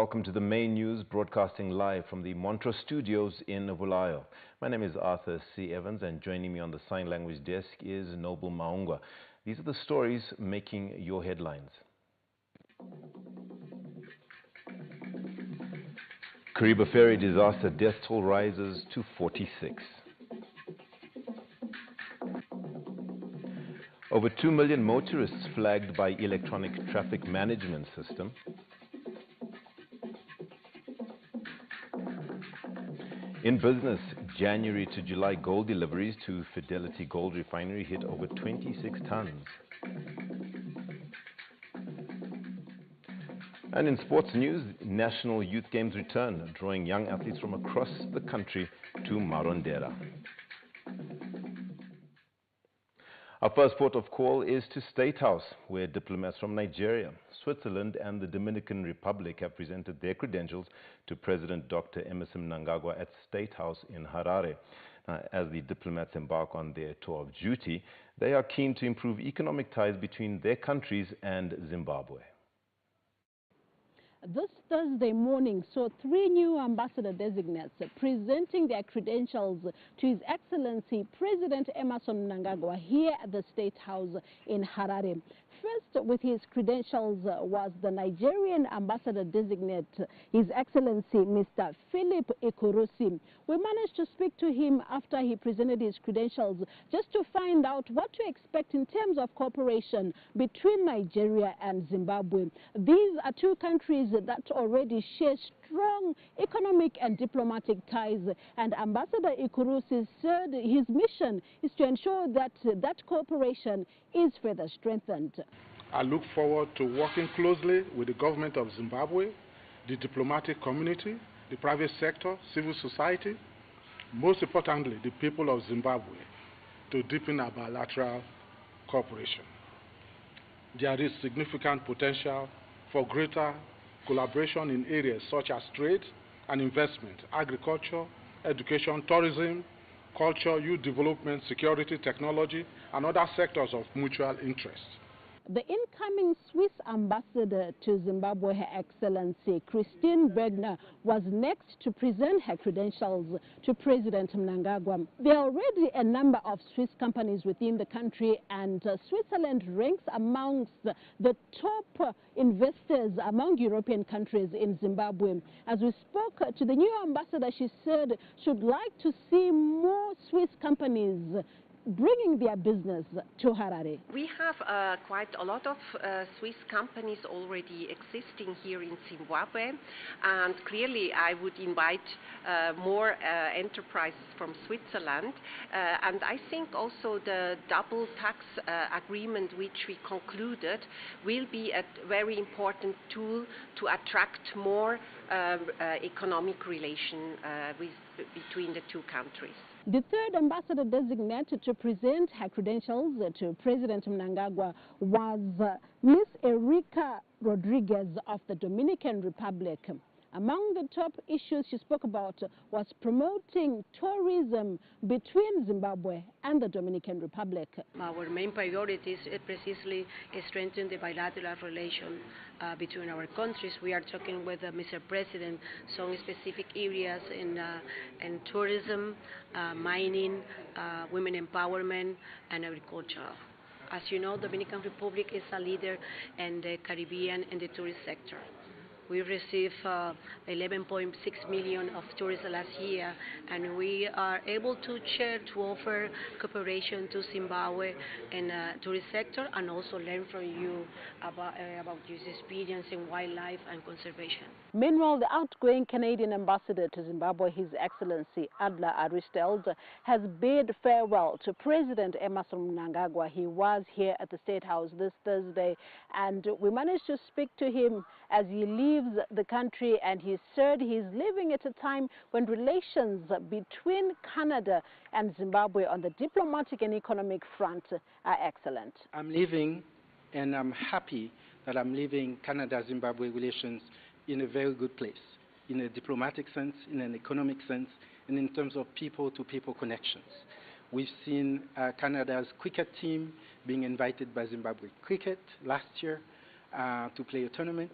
welcome to the main news broadcasting live from the Montrose studios in Bulawayo. My name is Arthur C. Evans, and joining me on the sign language desk is Noble Maungwa. These are the stories making your headlines. Kariba ferry disaster, death toll rises to 46. Over 2 million motorists flagged by electronic traffic management system. In business, January to July gold deliveries to Fidelity Gold Refinery hit over 26 tons. And in sports news, National Youth Games return, drawing young athletes from across the country to Marondera. Our first port of call is to State House, where diplomats from Nigeria, Switzerland and the Dominican Republic have presented their credentials to President Dr. Emmerson Mnangagwa at State House in Harare. As the diplomats embark on their tour of duty, they are keen to improve economic ties between their countries and Zimbabwe. This Thursday morning saw 3 new ambassador designates presenting their credentials to His Excellency President Emmerson Mnangagwa here at the State House in Harare. First with his credentials was the Nigerian ambassador designate, His Excellency Mr. Philip Ikurusi. We managed to speak to him after he presented his credentials just to find out what to expect in terms of cooperation between Nigeria and Zimbabwe. These are two countries that already share strong economic and diplomatic ties, and Ambassador Ikurusi said his mission is to ensure that that cooperation is further strengthened. I look forward to working closely with the government of Zimbabwe, the diplomatic community, the private sector, civil society, most importantly, the people of Zimbabwe, to deepen our bilateral cooperation. There is significant potential for greater collaboration in areas such as trade and investment, agriculture, education, tourism, culture, youth development, security, technology, and other sectors of mutual interest. The incoming Swiss ambassador to Zimbabwe, Her Excellency Christine Bergner, was next to present her credentials to President Mnangagwa. There are already a number of Swiss companies within the country, and Switzerland ranks amongst the top investors among European countries in Zimbabwe. As we spoke to the new ambassador, she said she'd like to see more Swiss companies bringing their business to Harare. We have quite a lot of Swiss companies already existing here in Zimbabwe, and clearly I would invite more enterprises from Switzerland, and I think also the double tax agreement which we concluded will be a very important tool to attract more economic relation between the two countries. The third ambassador designated to present her credentials to President Mnangagwa was Ms. Erika Rodriguez of the Dominican Republic. Among the top issues she spoke about was promoting tourism between Zimbabwe and the Dominican Republic. Our main priority is precisely strengthen the bilateral relation between our countries. We are talking with Mr. President some specific areas in tourism, mining, women empowerment, and agriculture. As you know, the Dominican Republic is a leader in the Caribbean and the tourist sector. We received 11.6 million of tourists last year, and we are able to offer cooperation to Zimbabwe in the tourist sector, and also learn from you about your experience in wildlife and conservation. Meanwhile, the outgoing Canadian ambassador to Zimbabwe, His Excellency Adler Aristeld, has bid farewell to President Emmerson Mnangagwa. He was here at the State House this Thursday, and we managed to speak to him as he leaves the country, and he said he's leaving at a time when relations between Canada and Zimbabwe on the diplomatic and economic front are excellent. I'm leaving, and I'm happy that I'm leaving Canada-Zimbabwe relations in a very good place, in a diplomatic sense, in an economic sense, and in terms of people-to-people connections. We've seen Canada's cricket team being invited by Zimbabwe Cricket last year to play a tournament.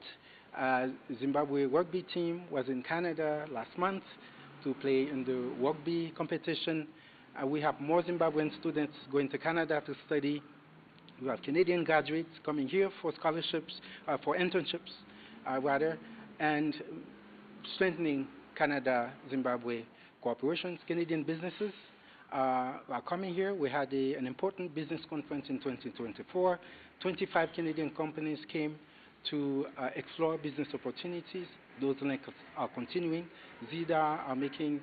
Zimbabwe rugby team was in Canada last month to play in the rugby competition. We have more Zimbabwean students going to Canada to study. We have Canadian graduates coming here for scholarships, for internships, rather, and strengthening Canada-Zimbabwe cooperations. Canadian businesses are coming here. We had an important business conference in 2024. 25 Canadian companies came to explore business opportunities. Those links are continuing. ZEDA are making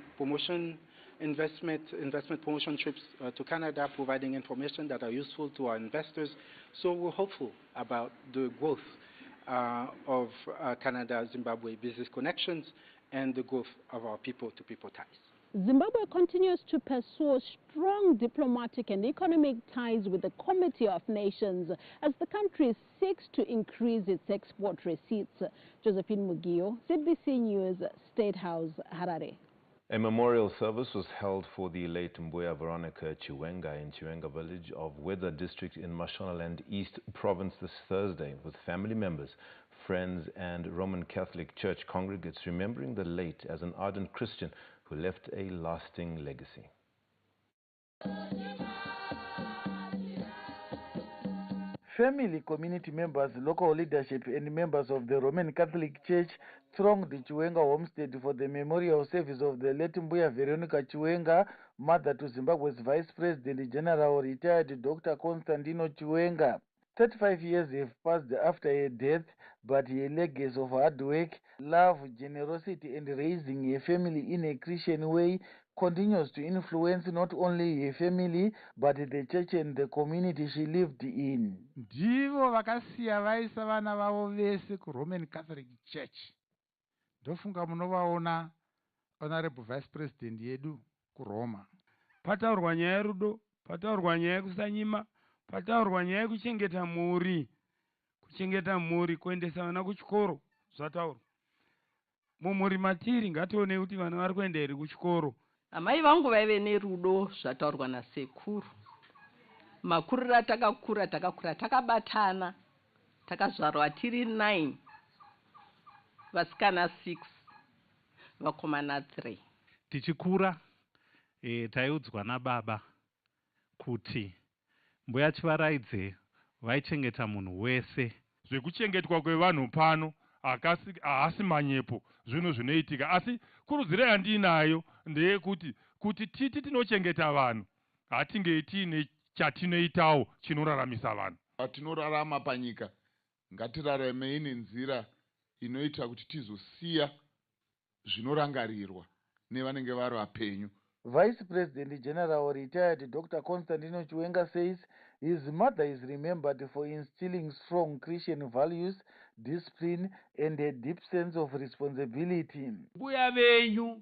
investment promotion trips to Canada, providing information that are useful to our investors. So we're hopeful about the growth of Canada-Zimbabwe business connections and the growth of our people-to-people ties. Zimbabwe continues to pursue strong diplomatic and economic ties with the Committee of Nations as the country seeks to increase its export receipts. Josephine Mugio, ZBC News, State House, Harare. A memorial service was held for the late Mbuya Veronica Chiwenga in Chiwenga village of Weather district in Mashonaland East Province this Thursday, with family members, friends and Roman Catholic Church congregates remembering the late as an ardent Christian who left a lasting legacy. Family, community members, local leadership and members of the Roman Catholic Church thronged the Chiwenga homestead for the memorial service of the late Mbuya Veronica Chiwenga, mother to Zimbabwe's Vice President General retired Dr. Constantino Chiwenga. 35 years have passed after her death, but her legacy of hard work, love, generosity and raising a family in a Christian way continues to influence not only her family but the church and the community she lived in. Ndivo vakasiya vaisa vana vavo vese kuRoman Catholic Church. Ndofunga munovaona Honorable Vice President yedu kuRoma. Pataurwa nyaya yerudo, pataurwa nyaya yekusanyima, pataurwa nyaya yekuchengeta mhuri, kuendesa vana kuchikoro zvataurwa. Mumhuri matiri ngatione kuti vana vari kuenda here kuchikoro. Amai vangu vaive nerudo zvataurwa nasekuru. Makuriro atakakura takabatana, takazvarwa tiri 9, vasikana 6, vakomana 3. Tichikura taiudzwa nababa kuti Mbuya Chivaraidze vaichengeta munhu wese. Zvekuchengetwa kwevanhu pano haasi manyepo zvinhu zvinoitika, asi kurudziro yandinayo ndeyekuti titi tinochengeta vanhu hatingei tiine chatinoitawo chinoraramisa vanhu. Tinorarama panyika, ngatirarame nenzira inoita kuti tizosiya zvinorangarirwa nevanenge vari vapenyu. Vice President General retired Dr. Constantino Chiwenga says his mother is remembered for instilling strong Christian values, discipline and a deep sense of responsibility. Mbuya venyu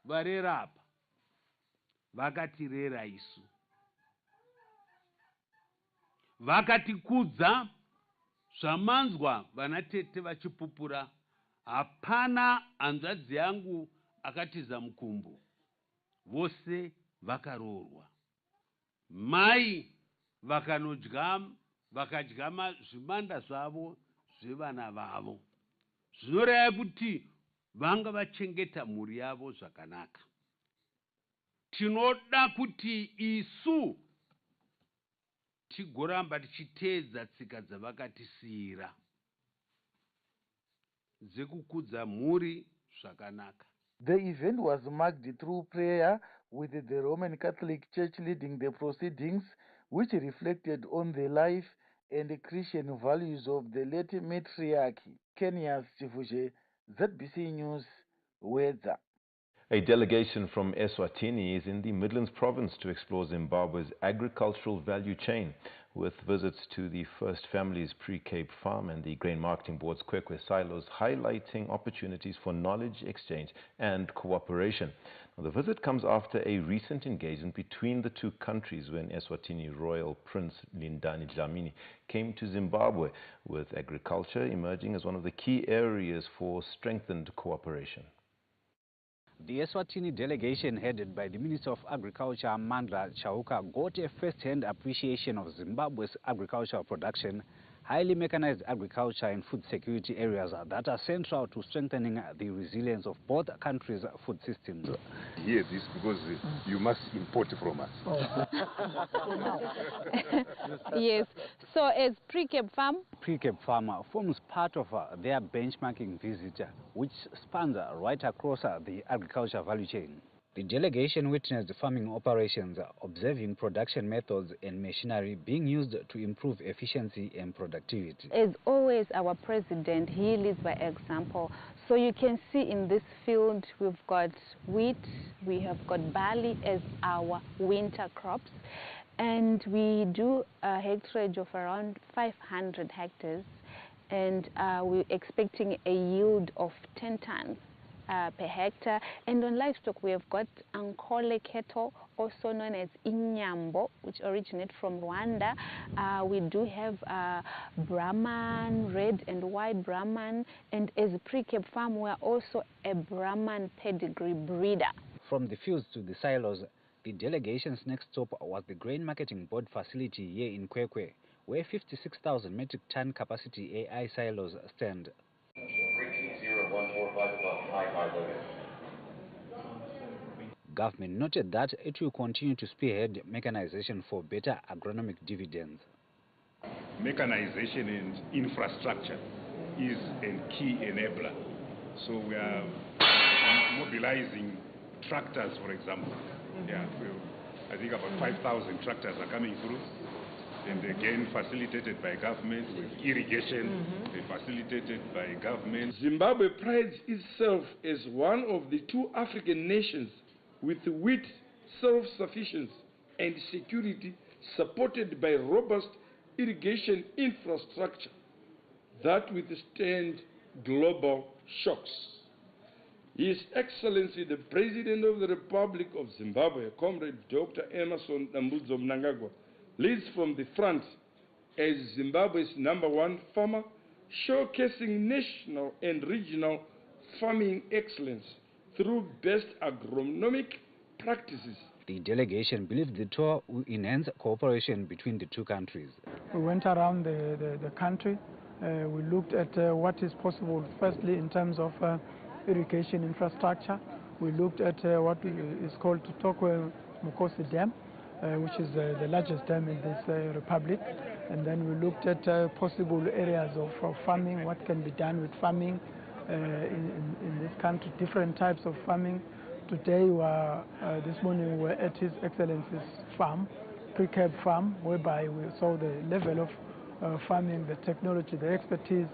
varerapa vakatirera isu, vakatikudza zvamanzwa vanatete vachipupura. Hapana hanzvadzi yangu akatiza mukumbo, vose vakaroorwa. Mai vakadya zvimanda zvavo zvevana vavo, zvinoreva kuti vanga vachengeta mhuri yavo zvakanaka. Tinoda kuti isu tigoramba tichiteedza tsika dzavakatisiyira dzekukudza mhuri zvakanaka. The event was marked through prayer, with the Roman Catholic Church leading the proceedings, which reflected on the life and the Christian values of the late matriarch. Kenya's Chifuje, ZBC News, Weather. A delegation from Eswatini is in the Midlands province to explore Zimbabwe's agricultural value chain, with visits to the First Family's Pre-Cape Farm and the Grain Marketing Board's Kwekwe silos, highlighting opportunities for knowledge exchange and cooperation. Now, the visit comes after a recent engagement between the two countries when Eswatini Royal Prince Lindani Dlamini came to Zimbabwe, with agriculture emerging as one of the key areas for strengthened cooperation. The Eswatini delegation, headed by the Minister of Agriculture Amandla Chauka, got a first-hand appreciation of Zimbabwe's agricultural production highly mechanized agriculture and food security areas that are central to strengthening the resilience of both countries' food systems. Hear this because you must import from us. Yes. So as Pre-Cape Farm? Pre-Cape Farm forms part of their benchmarking visit, which spans right across the agriculture value chain. The delegation witnessed farming operations, observing production methods and machinery being used to improve efficiency and productivity. As always, our president, he leads by example. So you can see in this field, we've got wheat, we have got barley as our winter crops, and we do a hectarage of around 500 hectares, and we're expecting a yield of 10 tons. Per hectare. And on livestock, we have got Ankole cattle, also known as Inyambo, which originate from Rwanda. We do have Brahman, red and white Brahman, and as a Pre-Cape Farm, we are also a Brahman pedigree breeder. From the fields to the silos, the delegation's next stop was the Grain Marketing Board facility here in Kwekwe, where 56,000 metric ton capacity AI silos stand. Government noted that it will continue to spearhead mechanization for better agronomic dividends. Mechanization and infrastructure is a key enabler. So we are mobilizing tractors, for example. Yeah, I think about 5,000 tractors are coming through. And again, facilitated by government with irrigation, facilitated by government. Zimbabwe prides itself as one of the 2 African nations with wheat self-sufficiency and security supported by robust irrigation infrastructure that withstand global shocks. His Excellency the President of the Republic of Zimbabwe, Comrade Dr. Emmerson Dambudzo Mnangagwa, leads from the front as Zimbabwe's #1 farmer, showcasing national and regional farming excellence through best agronomic practices. The delegation believed the tour will enhance cooperation between the 2 countries. We went around the country. We looked at what is possible, firstly, in terms of irrigation infrastructure. We looked at what is called Tokwe Mukosi Dam, which is the largest dam in this republic. And then we looked at possible areas of farming, what can be done with farming in this country, different types of farming. Today, this morning, we were at His Excellency's farm, Pre-Cape Farm, whereby we saw the level of farming, the technology, the expertise,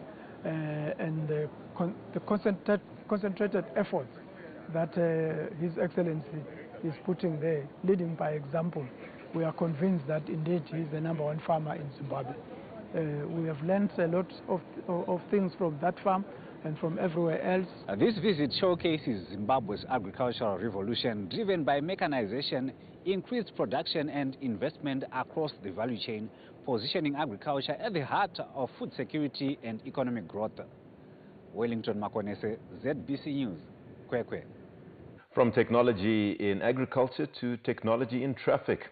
and the concentrated efforts that His Excellency is putting there, leading by example. We are convinced that indeed he is the #1 farmer in Zimbabwe. We have learned a lot of things from that farm and from everywhere else. This visit showcases Zimbabwe's agricultural revolution driven by mechanization, increased production and investment across the value chain, positioning agriculture at the heart of food security and economic growth. Wellington Makonese, ZBC News, Kwekwe. From technology in agriculture to technology in traffic.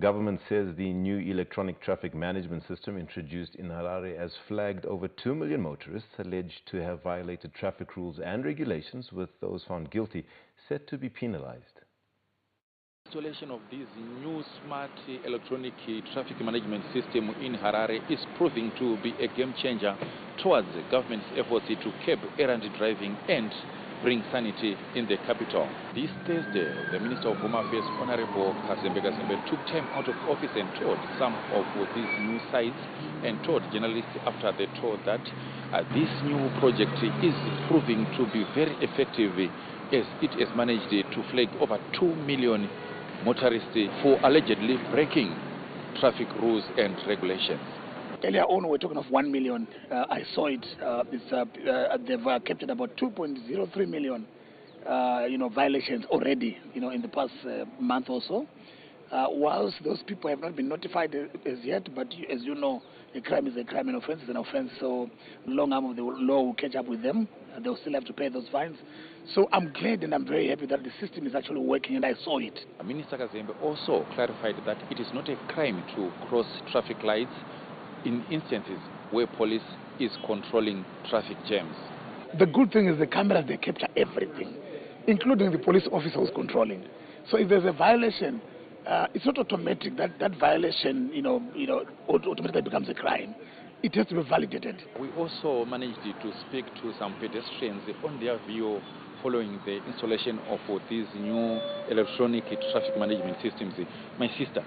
Government says the new electronic traffic management system introduced in Harare has flagged over 2 million motorists alleged to have violated traffic rules and regulations, with those found guilty set to be penalized. Installation of this new smart electronic traffic management system in Harare is proving to be a game changer towards the government's efforts to curb errant driving and bring sanity in the capital. This Thursday, the Minister of Home Affairs, Honorable Kazembe Kazembe, took time out of office and toured some of these new sites and told journalists after the tour that this new project is proving to be very effective as it has managed to flag over 2 million motorists for allegedly breaking traffic rules and regulations. Earlier on, we were talking of 1 million. I saw it. They've kept it about 2.03 million, violations already, in the past month or so. Whilst those people have not been notified as yet, but as you know, a crime is a crime, an offense is an offense. So, long arm of the law will catch up with them. They'll still have to pay those fines. So I'm glad and I'm very happy that the system is actually working, and I saw it. Minister Kazembe also clarified that it is not a crime to cross traffic lights in instances where police is controlling traffic jams. The good thing is the cameras, they capture everything, including the police officer who's controlling. So if there's a violation, it's not automatic that that violation, automatically becomes a crime. It has to be validated. We also managed to speak to some pedestrians on their view following the installation of these new electronic traffic management systems. My sister,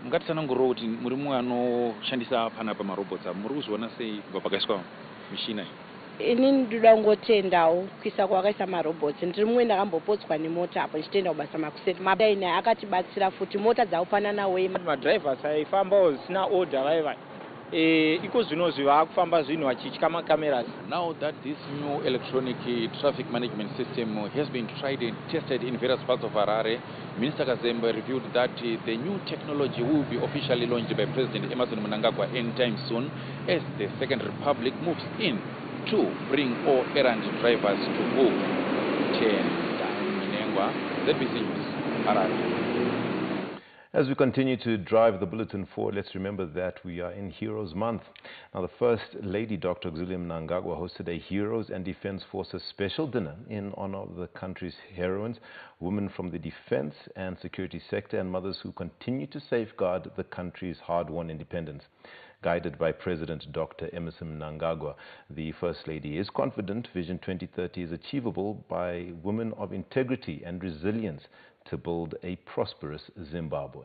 ngatisananguriro kuti muri mumwe anoshandisa panapa marobots muri kuzviona sei kubva pakaiswa mishina iyi? Ini ndoda kungotendawo kuisa kwakaisa marobotsi. Ndiri mumwe ndakambopotswa nemota apo ndichitenda kubasa makuseti. Mabaini akatibatsira futi mota dzaufanana wei. Madrivers aifambawo zvisina order vaiva. Iko zvino zvavakufamba zvinhu vachitya macameras. Now that this new electronic traffic management system has been tried and tested in various parts of Harare, Minister Kazembe revealed that the new technology will be officially launched by President Emmerson Mnangagwa anytime soon as the Second Republic moves in to bring all errand drivers to book. ZBC News, Harare. As we continue to drive the bulletin forward, let's remember that we are in Heroes Month. Now, the First Lady, Dr. Auxillia Mnangagwa, hosted a Heroes and Defense Forces special dinner in honor of the country's heroines, women from the defense and security sector, and mothers who continue to safeguard the country's hard-won independence. Guided by President Dr. Emmerson Mnangagwa, the First Lady is confident Vision 2030 is achievable by women of integrity and resilience to build a prosperous Zimbabwe.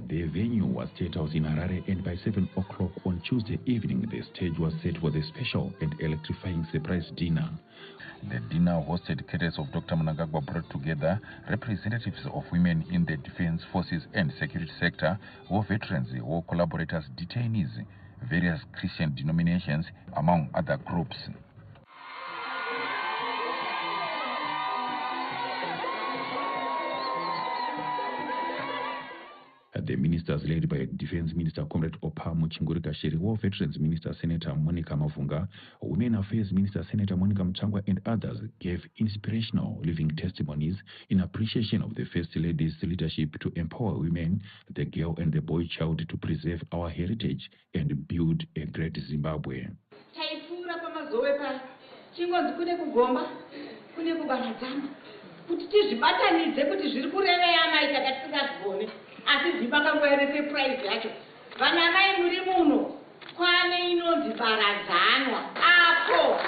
The venue was State House in Harare, and by 7 o'clock on Tuesday evening, the stage was set for the special and electrifying surprise dinner. The dinner, hosted courtesy of Dr. Mnangagwa, brought together representatives of women in the defense forces and security sector, war veterans, war collaborators, detainees, various Christian denominations, among other groups. The ministers led by Defense Minister Comrade Opa Muchinguri Kashiri, War Veterans Minister Senator Monica Mavunga, Women Affairs Minister Senator Monica Mchangwa, and others gave inspirational living testimonies in appreciation of the First Lady's leadership to empower women, the girl and the boy child, to preserve our heritage and build a great Zimbabwe. Asi zvibakangoerese prize yacho vana mai muri muno kwane inonzi paradzanwa apo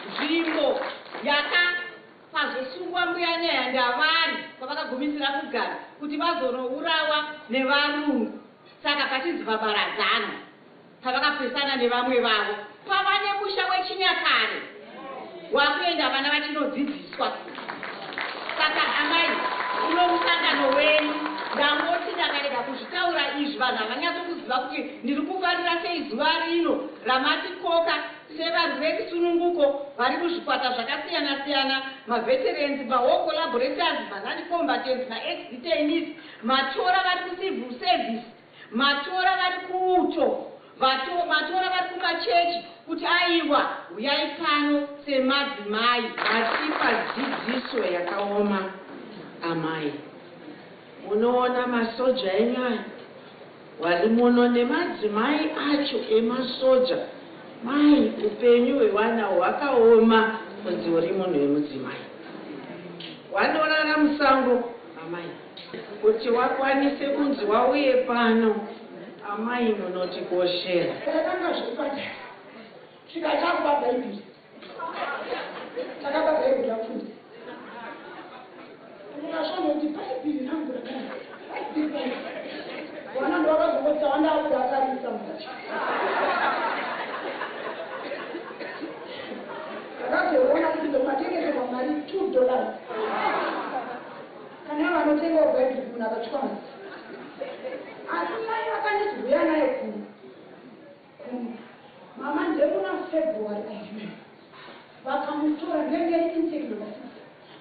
nzvimbo yakapazosungwa mbuya nyaya ndavari kwavakagumisira kugara kuti vazonourawa nevarungu. Saka pachinzi paparadzanwa pavakapesana nevamwe vavo pava nemusha wechinyakare wakuenda vana vachinodzidziswa. Saka amai uno musangano wenyu ndangoti ndakarega kuzvitaura izvi vanhu havanyatsokuziva kuti ndiri kufarira sei zuva rino ramatikoka sevarwere sununguko vari kuzvikwata zvakasiyana-siyana, maveterans, mawar collaborators, vanani-combatants, ma-ex-detainees, matora vari kucivil service, matora vari kuuto, matora vari kumachechi, kuti aiwa uyai pano semadzimai vachipa dzidziso yakaoma. Amai unoona masoja enyaya wari muno nemadzimai acho emasoja. Mai upenyu hwevana hwakaoma kunzi uri munhu wemudzimai wanorara musango. Amai kuti wakwanise kunzi wauye pano, amai munotikoshera. Takanga zvipata zvikachakupa bhaibheri takapa bhaibheri yafundi unashonoti bhaibheri rangu rakana wana ndo vakazongoti wandakuda akarisa mutachi akazoona kuti ndomatengeserwa mari $2 kana vanotengawo bhaibheri munhu akachwama. Asi mai vakaneti kuuya naye mama ndemuna February aime vakamutora ndenge insignificant.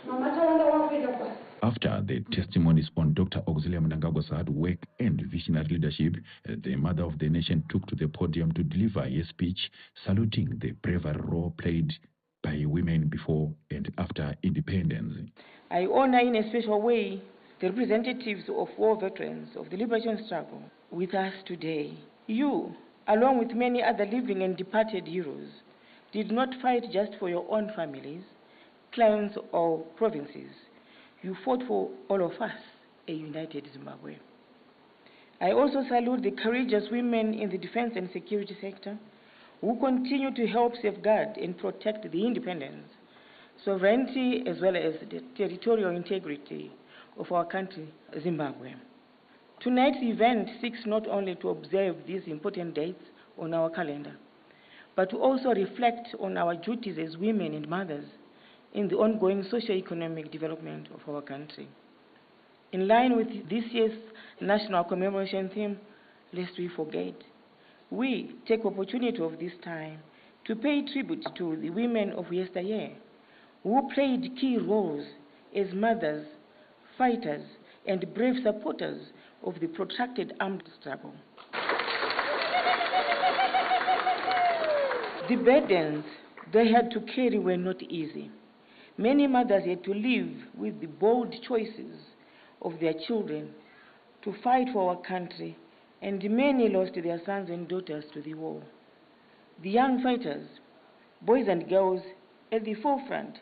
Mama tawanda wakuenda kwasi. After the testimonies on Dr. Auxillia Mnangagwa's hard work and visionary leadership, the mother of the nation took to the podium to deliver a speech saluting the bravery role played by women before and after independence. I honor in a special way the representatives of war veterans of the liberation struggle with us today. You, along with many other living and departed heroes, did not fight just for your own families, clans, or provinces. You fought for all of us, a united Zimbabwe. I also salute the courageous women in the defense and security sector who continue to help safeguard and protect the independence, sovereignty, as well as the territorial integrity of our country, Zimbabwe. Tonight's event seeks not only to observe these important dates on our calendar, but to also reflect on our duties as women and mothers in the ongoing socio-economic development of our country. In line with this year's national commemoration theme, lest we forget, we take opportunity of this time to pay tribute to the women of yesteryear who played key roles as mothers, fighters, and brave supporters of the protracted armed struggle. The burdens they had to carry were not easy. Many mothers had to live with the bold choices of their children to fight for our country, and many lost their sons and daughters to the war. The young fighters, boys and girls at the forefront,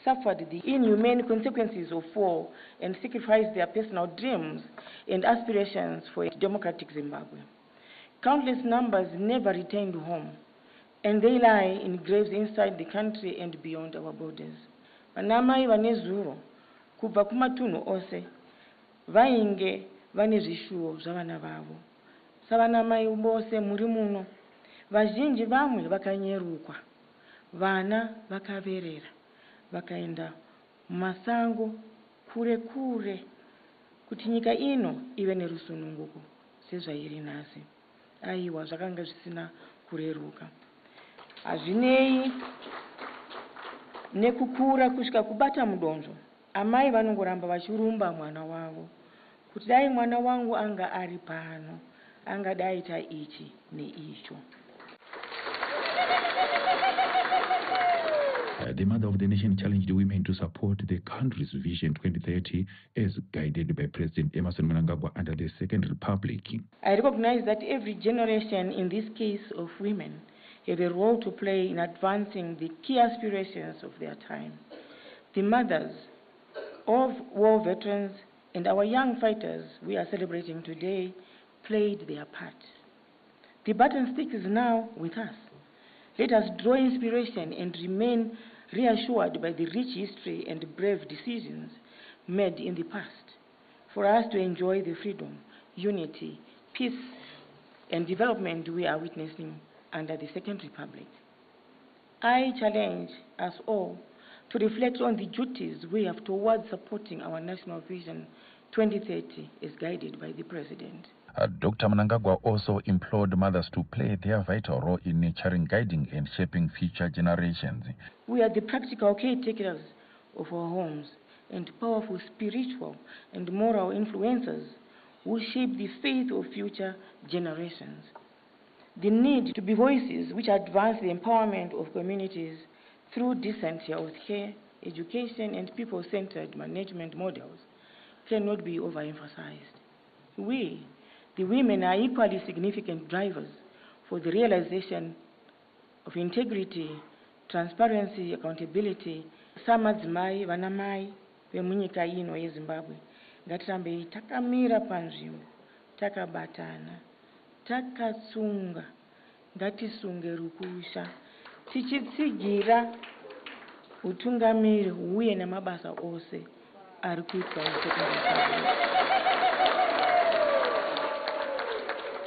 suffered the inhumane consequences of war and sacrificed their personal dreams and aspirations for a democratic Zimbabwe. Countless numbers never returned home, and they lie in graves inside the country and beyond our borders. Vanamai vanezuro kubva kumatunhu ose vainge vane zvishuwo zvavana vavo. Savanamai vose muri muno, vazhinji vamwe vakanyerukwa, vana vakaverera, vakaenda mumasango kure kure kuti nyika ino ive nerusununguko sezvairi nhasi. Aiwa, zvakanga zvisina kureruka. Hazvinei nekukura kusvika kubata mudonzvo, amai vanongoramba vachirumba mwana wavo kuti dai mwana wangu anga ari pano, angadai ta ichi neicho. The mother of the nation challenged women to support the country's Vision 2030 as guided by President Emmerson Mnangagwa under the Second Republic. I recognize that every generation, in this case of women, have a role to play in advancing the key aspirations of their time. The mothers of war veterans and our young fighters we are celebrating today played their part. The baton stick is now with us. Let us draw inspiration and remain reassured by the rich history and brave decisions made in the past for us to enjoy the freedom, unity, peace, and development we are witnessing under the Second Republic. I challenge us all to reflect on the duties we have towards supporting our National Vision 2030 as guided by the President. Dr. Mnangagwa also implored mothers to play their vital role in nurturing, guiding, and shaping future generations. We are the practical caretakers of our homes and powerful spiritual and moral influencers who shape the faith of future generations. The need to be voices which advance the empowerment of communities through decent health care, education, and people-centered management models cannot be overemphasized. We, the women, are equally significant drivers for the realization of integrity, transparency, accountability. Samadzimai, vanamai, vemunyika ino yeZimbabwe, ngatirambei takamira panzvimbo, takabatana, takatsunga, ngatisunge rukusha, tichitsigira utungamiri uye namabasa ose ari kuitwa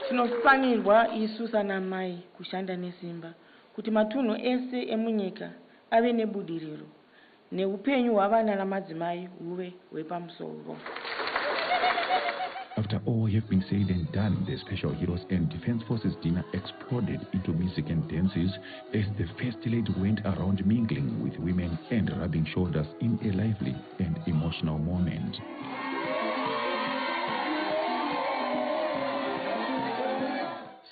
tinofanirwa isu sanamai kushanda nesimba kuti matunhu ese emunyika ave nebudiriro neupenyu hwavana namadzimai huve hwepamusoro. After all have been said and done, the Special Heroes and Defense Forces dinner exploded into music and dances as the First Lady went around mingling with women and rubbing shoulders in a lively and emotional moment.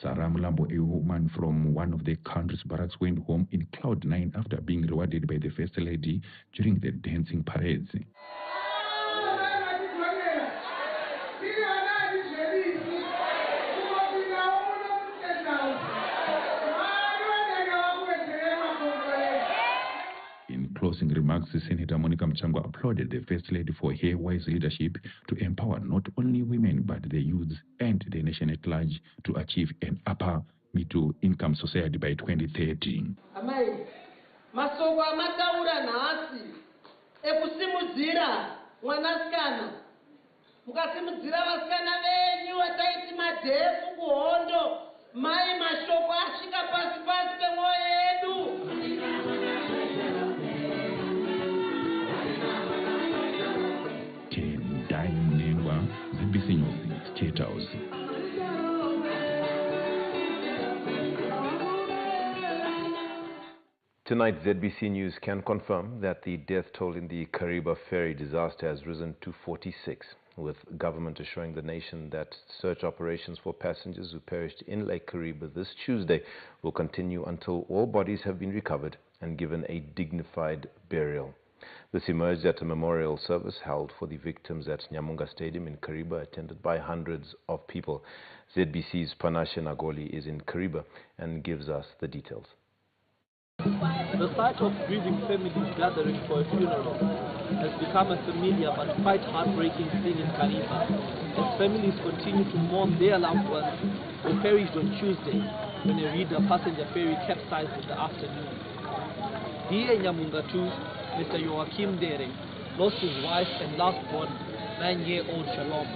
Sarah Mlambo, a woman from one of the country's barracks, went home in cloud nine after being rewarded by the First Lady during the dancing parades. closing remarks, Senator Monica Mchangwa applauded the First Lady for her wise leadership to empower not only women but the youths and the nation at large to achieve an upper middle-income society by 2030. Amai, masoko amataura nhasi ekusimudzira mwanasikana. Mukasimudzira vasikana venyu vataiti madhefu kuhondo, mai mashoko asvika pasi pasi pemwoyo yedu. ZBC News, State House. Tonight, ZBC News can confirm that the death toll in the Kariba ferry disaster has risen to 46, with government assuring the nation that search operations for passengers who perished in Lake Kariba this Tuesday will continue until all bodies have been recovered and given a dignified burial. This emerged at a memorial service held for the victims at Nyamunga Stadium in Kariba, attended by hundreds of people. ZBC's Panashe Nagoli is in Kariba and gives us the details. The sight of grieving families gathering for a funeral has become a familiar but quite heartbreaking scene in Kariba, as families continue to mourn their loved ones who perished on Tuesday when a Reader passenger ferry capsized in the afternoon. Here in Nyamunga too, Mr. Joachim Dere lost his wife and last-born 9-year-old Shalom.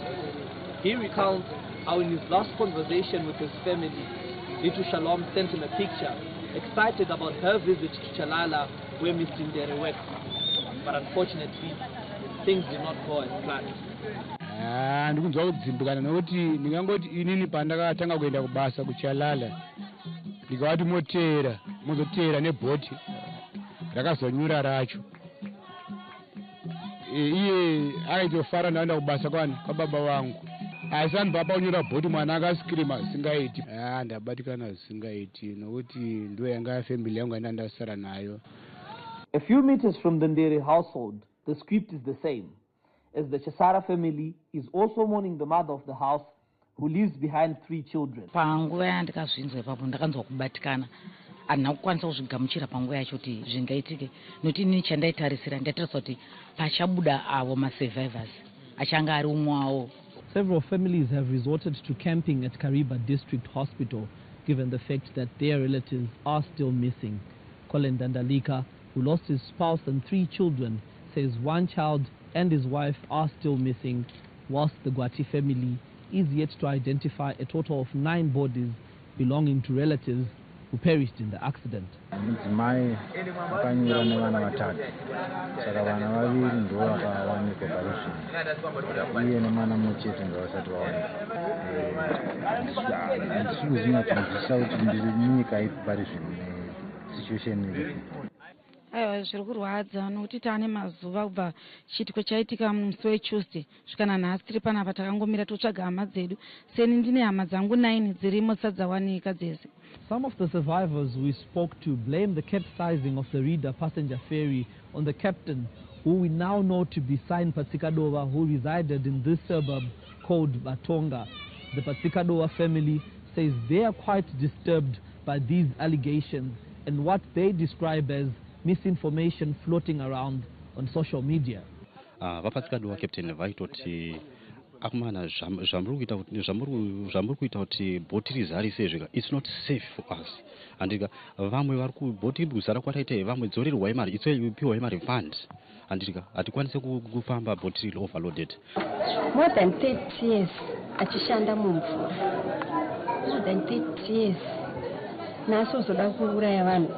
He recounts how in his last conversation with his family, little Shalom sent him a picture, excited about her visit to Chalala, where Mr. Ndere works. But unfortunately, things did not go as planned. Ndikunzwa kudzimbikana nokuti ndingangoti inini pandakatanga kuenda kubasa kuChalala ndikawati mozotera nebhoti rakazonyura racho. Iye aitofara ndaenda kubasa kwababa wangu. Asani baba unyura bhoti mwana akaskirima singaiti. Ndabatikana singaiti nokuti ndo yanga family yangu ndandasara nayo. A few meters from the Ndere household, the script is the same, as the Chasara family is also mourning the mother of the house who leaves behind 3 children. Panguva yandakazvinzwa ipapo ndakanzwa kubatikana. Andina kukwanisa kuzvigamuchira panguva yacho kuti zvingaitike nokuti inini chandaitarisira ndaitarisira kuti pachabuda avo masurvivors achanga ari umwe wavo. Several families have resorted to camping at Kariba District Hospital, given the fact that their relatives are still missing. Colin Dandalika, who lost his spouse and 3 children, says 1 child and his wife are still missing, whilst the Gwati family is yet to identify a total of 9 bodies belonging to relatives who perished in the accident. Mudzimai akanyura nevana vatatu, saka vana vaviri ndo vakawanikwa parusvino, iye nemwana muchete ndo vasati vawanikwa. Handisi kuzinyatsanzisa kuti ndiri munyika ipi parusvino nesituation iripo. Aiwa, zviri kurwadza nokuti taane mazuva kubva chiitiko chaitika musi weTuesday svikana nhasi tiri panapa takangomira totsvaga hama dzedu, seni ndine hama dzangu 9 dzirimo sadzawanika dzese. Some of the survivors we spoke to blame the capsizing of the Reader passenger ferry on the captain, who we now know to be Sain Patsikadova, who resided in this suburb called Batonga. The Patsikadova family says they are quite disturbed by these allegations and what they describe as misinformation floating around on social media. Vapatsikadova captain vaitoti akumana zvamuri kuita kuti bhoti rizarise zvika, it's not safe for us. Andika vamwe vari kubhoti kuzara kwataita vamwe dzorerwai mari ipiwai mari fund. Andika hatikwanise kufamba bhoti riri overloaded. More than 30 years achishanda mumvura. More than 30 years. Naso zoda kuuraya vanhu.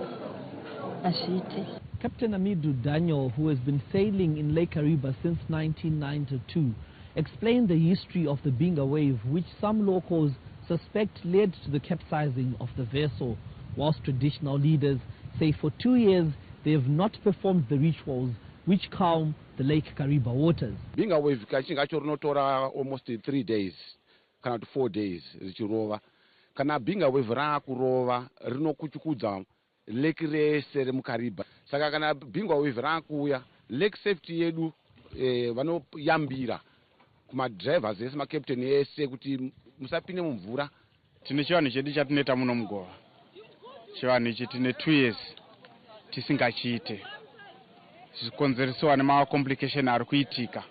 Captain Amidu Daniel, who has been sailing in Lake Kariba since 1992, explained the history of the Binga wave, which some locals suspect led to the capsizing of the vessel, whilst traditional leaders say for 2 years they have not performed the rituals which calm the Lake Kariba waters. Binga wave rinotora almost 3 days, kana 4 days richirova. Kana Binga wave rakurova rinokuchukudza lake rese remukariba. Saka kana Binga wave rakuya, lake safety yedu vanoyambira kuma drivers ese makapteni ese kuti musapinde mumvura. Tine chivanhu chedu chatinoita muno mugova. Chivanhu ichi tine 2 years tisingachiite. zvikonzereswa nemacomplication ari kuitika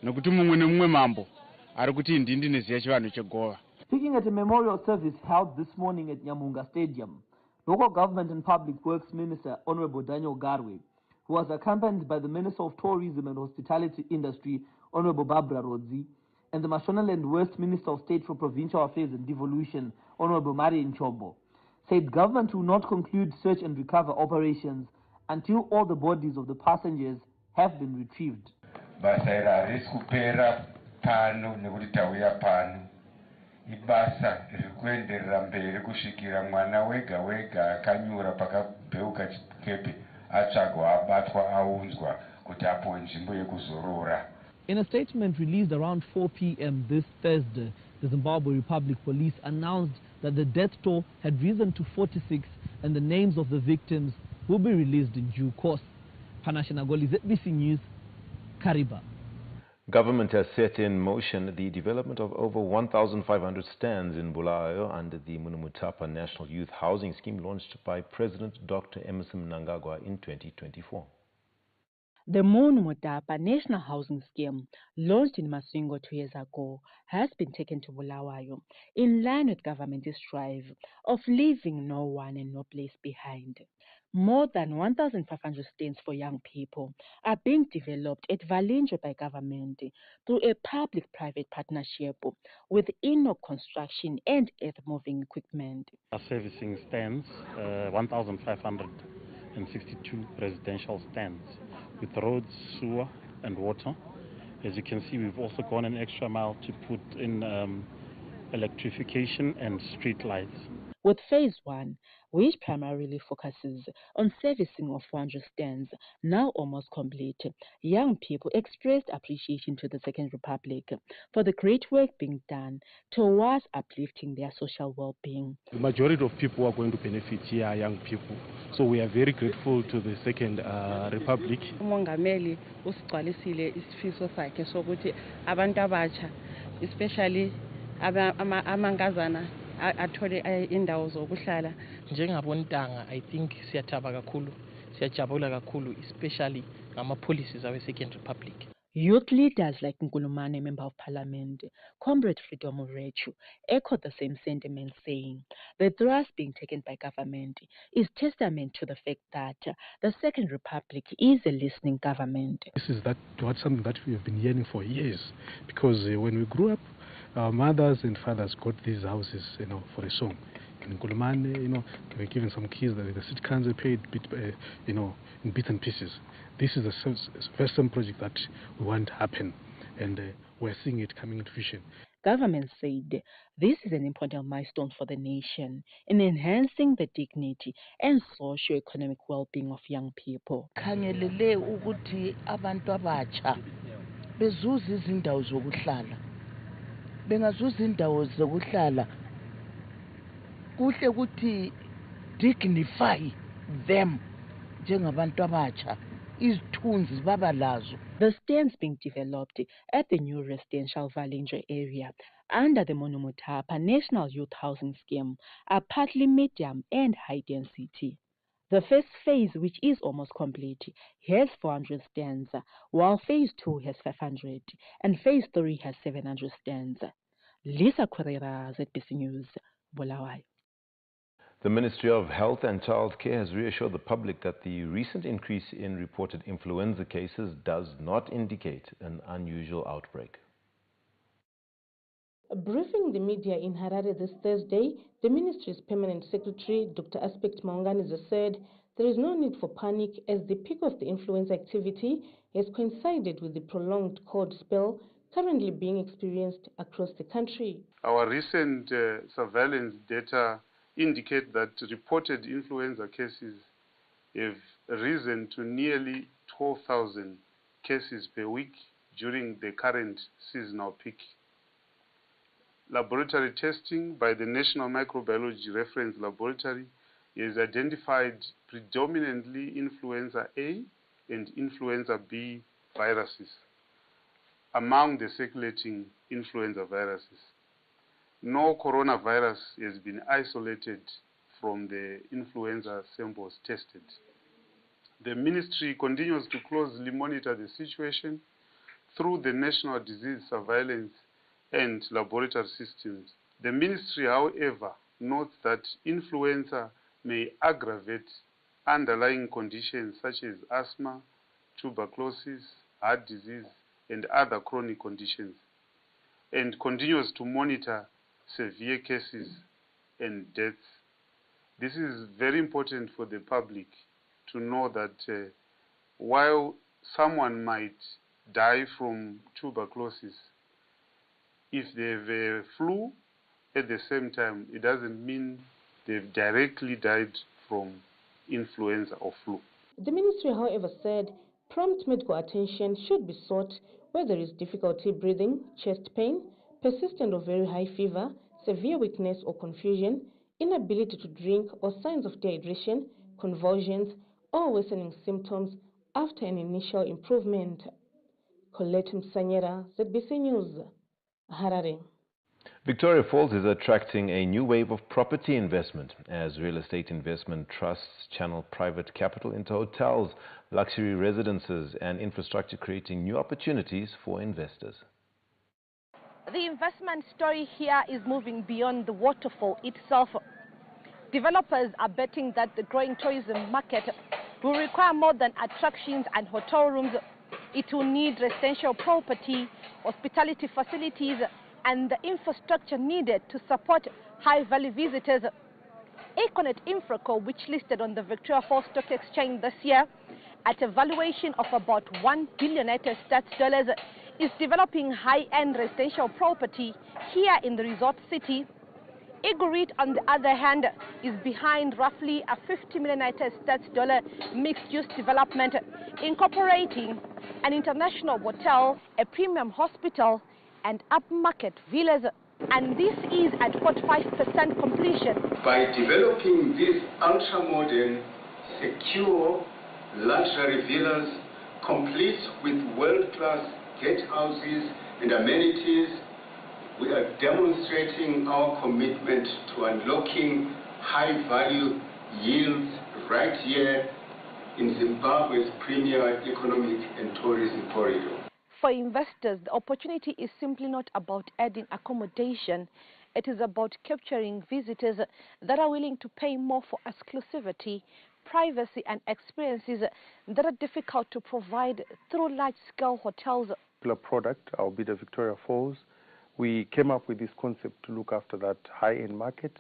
nokuti mumwe nemumwe mambo ari kuti ndindi neziya chivanhu chegova. Speaking at a memorial service held this morning at Nyamunga Stadium, Local Government and Public Works Minister Honorable Daniel Garwe, who was accompanied by the Minister of Tourism and Hospitality Industry Honorable Barbara Rodzi, and the Mashonaland West Minister of State for Provincial Affairs and Devolution Honorable Marian Chobo, said government will not conclude search and recover operations until all the bodies of the passengers have been retrieved. Ibasa rikuenderera mberi kusvikira mwana wega wega akanyura pakabheuka chikepe atsvagwa abatwa aunzwa kuti apuwe nzvimbo yekuzorora. In a statement released around 4 p.m. this Thursday, the Zimbabwe Republic Police announced that the death toll had risen to 46 and the names of the victims will be released in due course. Panashinagoli, ZBC News, Kariba. Government has set in motion the development of over 1,500 stands in Bulawayo under the Munumutapa National Youth Housing Scheme launched by President Dr. Emmerson Mnangagwa in 2024. The Munumutapa National Housing Scheme, launched in Masingo 2 years ago, has been taken to Bulawayo in line with government's drive of leaving no one and no place behind. More than 1,500 stands for young people are being developed at Valinjo by government through a public-private partnership with Enoch Construction and earth-moving equipment. Servicing stands, 1,562 residential stands with roads, sewer and water. As you can see, we've also gone an extra mile to put in electrification and street lights. With Phase 1, which primarily focuses on servicing of 400 stands, now almost complete, young people expressed appreciation to the Second Republic for the great work being done towards uplifting their social well-being. The majority of people who are going to benefit here are young people, so we are very grateful to the Second Republic. Umongameli usigcwalisile isifiso sakhe sokuthi abantu abatsha, especially amangazana, athole indawo zokuhlala. Njengabontanga, I think siyajabula kakhulu, especially ngama policies of the Second Republic. Youth leaders like Nkulumane, Member of Parliament, Comrade Freedom Urechu, echoed the same sentiment, saying the thrust being taken by government is testament to the fact that the Second Republic is a listening government. This is something that we have been yearning for years, because when we grew up, our mothers and fathers got these houses, for a song. In Nkulumane, they were given some keys that the city council paid, in bits and pieces. This is the first project that we want to happen, and we're seeing it coming into fruition. Government said this is an important milestone for the nation in enhancing the dignity and socio-economic well-being of young people. Khangelele ukuthi abantu abatsha bezuza izindawo zokuhlala. Bengazuza indawo zokuhlala, kuhle ukuthi dignify them njengabantu abatsha. The stands being developed at the new residential Valinjo area under the Munumutapa National Youth Housing Scheme are partly medium and high density. The first phase, which is almost complete, has 400 stands, while Phase 2 has 500 and Phase 3 has 700 stands. Lisa Correa, ZBC News, Bulawayo. The Ministry of Health and Child Care has reassured the public that the recent increase in reported influenza cases does not indicate an unusual outbreak. Briefing the media in Harare this Thursday, the ministry's permanent secretary, Dr. Aspect Maunganiza, said there is no need for panic as the peak of the influenza activity has coincided with the prolonged cold spell currently being experienced across the country. Our recent surveillance data indicate that reported influenza cases have risen to nearly 12,000 cases per week during the current seasonal peak. Laboratory testing by the National Microbiology Reference Laboratory has identified predominantly influenza A and influenza B viruses among the circulating influenza viruses. No coronavirus has been isolated from the influenza samples tested. The ministry continues to closely monitor the situation through the national disease surveillance and laboratory systems. The ministry, however, notes that influenza may aggravate underlying conditions such as asthma, tuberculosis, heart disease, and other chronic conditions, and continues to monitor severe cases and deaths. This is very important for the public to know that while someone might die from tuberculosis, if they have a flu at the same time, it doesn't mean they've directly died from influenza or flu. The ministry, however, said prompt medical attention should be sought where there is difficulty breathing, chest pain, persistent or very high fever, severe weakness or confusion, inability to drink or signs of dehydration, convulsions, or worsening symptoms after an initial improvement. Colette Msanyera, ZBC News, Harare. Victoria Falls is attracting a new wave of property investment as real estate investment trusts channel private capital into hotels, luxury residences and infrastructure, creating new opportunities for investors. The investment story here is moving beyond the waterfall itself. Developers are betting that the growing tourism market will require more than attractions and hotel rooms. It will need residential property, hospitality facilities, and the infrastructure needed to support high-value visitors. Econet Infraco, which listed on the Victoria Falls Stock Exchange this year at a valuation of about $1 billion, is developing high-end residential property here in the resort city. Eagle REIT, on the other hand, is behind roughly a $50 million mixed-use development, incorporating an international hotel, a premium hospital, and upmarket villas, and this is at 45% completion. By developing these ultra-modern, secure, luxury villas, complete with world-class guest houses and amenities, we are demonstrating our commitment to unlocking high-value yields right here in Zimbabwe's premier economic and tourism corridor. For investors, the opportunity is simply not about adding accommodation. It is about capturing visitors that are willing to pay more for exclusivity, privacy, and experiences that are difficult to provide through large-scale hotels. Product, albeit the Victoria Falls, we came up with this concept to look after that high-end market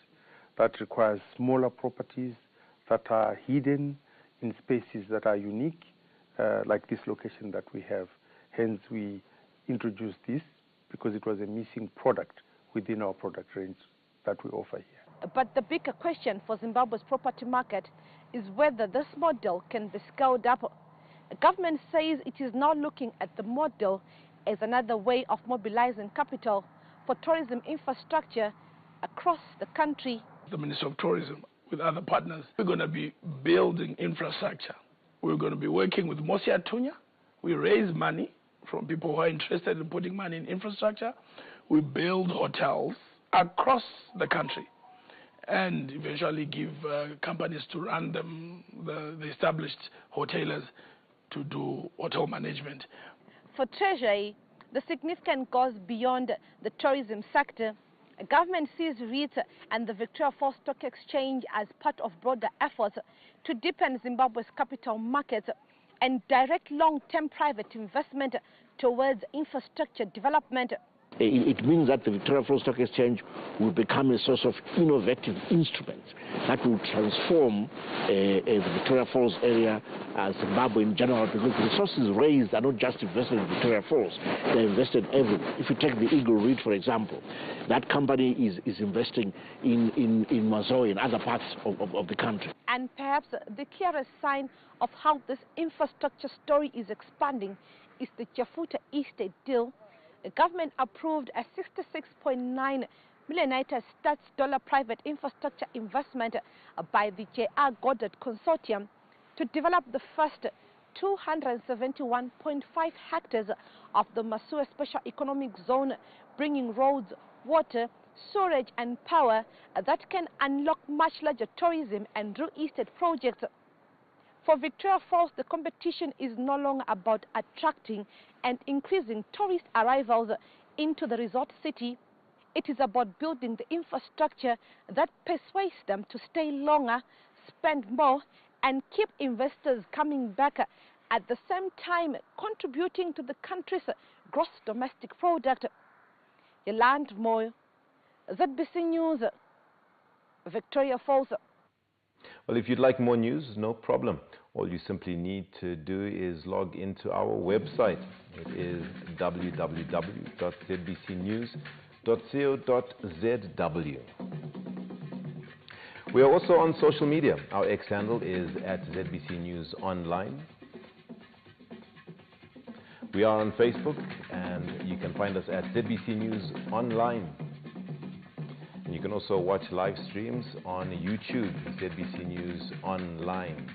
that requires smaller properties that are hidden in spaces that are unique, like this location that we have. Hence, we introduced this because it was a missing product within our product range that we offer here. But the bigger question for Zimbabwe's property market is whether this model can be scaled up. The government says it is now looking at the model as another way of mobilizing capital for tourism infrastructure across the country. The Ministry of Tourism, with other partners, we're going to be building infrastructure. We're going to be working with Mosia Tunya. We raise money from people who are interested in putting money in infrastructure. We build hotels across the country and eventually give companies to run them, the established hoteliers to do hotel management. For Treasury, the significance goes beyond the tourism sector. The government sees REIT and the Victoria Falls Stock Exchange as part of broader efforts to deepen Zimbabwe's capital markets and direct long-term private investment towards infrastructure development. It means that the Victoria Falls Stock Exchange will become a source of innovative instruments that will transform the Victoria Falls area, Zimbabwe in general, because the resources raised are not just invested in Victoria Falls, they're invested everywhere. If you take the Eagle REIT, for example, that company is investing in Mazoe and other parts of the country. And perhaps the clearest sign of how this infrastructure story is expanding is the Chafuta Estate deal. The government approved a $66.9 million private infrastructure investment by the J.R. Goddard Consortium to develop the first 271.5 hectares of the Masua Special Economic Zone, bringing roads, water, storage and power that can unlock much larger tourism and real estate projects. For Victoria Falls, the competition is no longer about attracting and increasing tourist arrivals into the resort city. It is about building the infrastructure that persuades them to stay longer, spend more, and keep investors coming back, at the same time contributing to the country's gross domestic product. Yolande Moyo, ZBC News, Victoria Falls. Well, if you'd like more news, no problem. All you simply need to do is log into our website. It is www.zbcnews.co.zw. We are also on social media. Our X handle is @ZBC News Online. We are on Facebook, and you can find us at ZBC News Online. And you can also watch live streams on YouTube, ZBC News Online.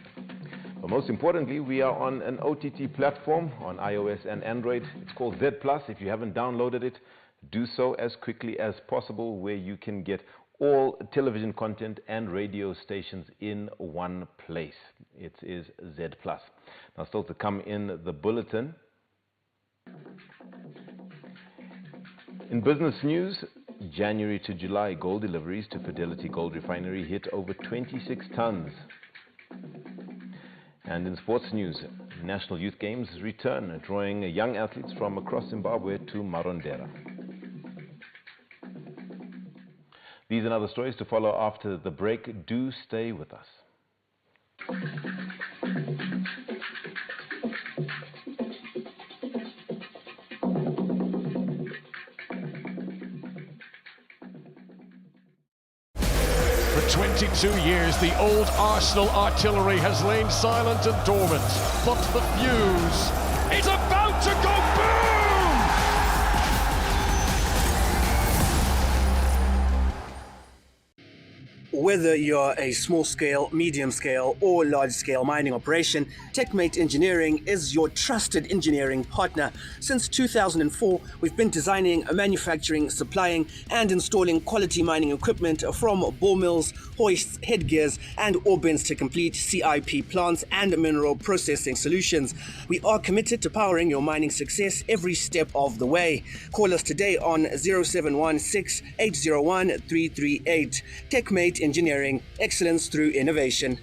But most importantly, we are on an OTT platform on iOS and Android. It's called Z+. If you haven't downloaded it, do so as quickly as possible, where you can get all television content and radio stations in one place. It is Z+. Now, still to come in the bulletin. In business news, January to July gold deliveries to Fidelity Gold Refinery hit over 26 tons. And in sports news, National Youth Games return, drawing young athletes from across Zimbabwe to Marondera. These and other stories to follow after the break. Do stay with us. For 22 years, the old Arsenal artillery has lain silent and dormant. But the fuse is about to go boom! Whether you're a small-scale, medium-scale, or large-scale mining operation, TechMate Engineering is your trusted engineering partner. Since 2004, we've been designing, manufacturing, supplying, and installing quality mining equipment from bore mills, hoists, headgears, and ore bins to complete CIP plants and mineral processing solutions. We are committed to powering your mining success every step of the way. Call us today on 0716 801 338. TechMate Engineering, excellence through innovation.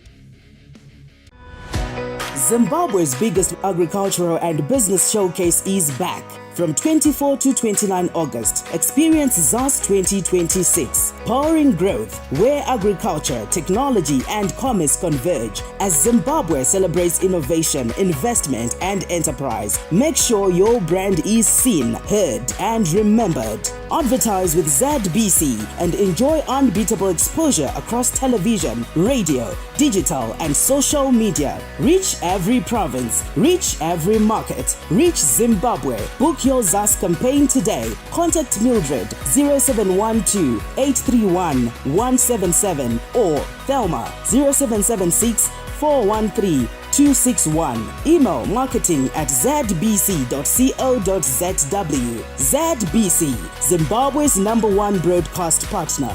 Zimbabwe's biggest agricultural and business showcase is back. From 24 to 29 August, experience ZAS 2026, powering growth where agriculture, technology and commerce converge as Zimbabwe celebrates innovation, investment and enterprise. Make sure your brand is seen, heard and remembered. Advertise with ZBC and enjoy unbeatable exposure across television, radio, digital and social media. Reach every province, reach every market, reach Zimbabwe. Book your ZAS campaign today. Contact Mildred 0712 831 177 or Thelma 0776 413 261. Email marketing@zbc.co.zw. ZBC, Zimbabwe's #1 broadcast partner.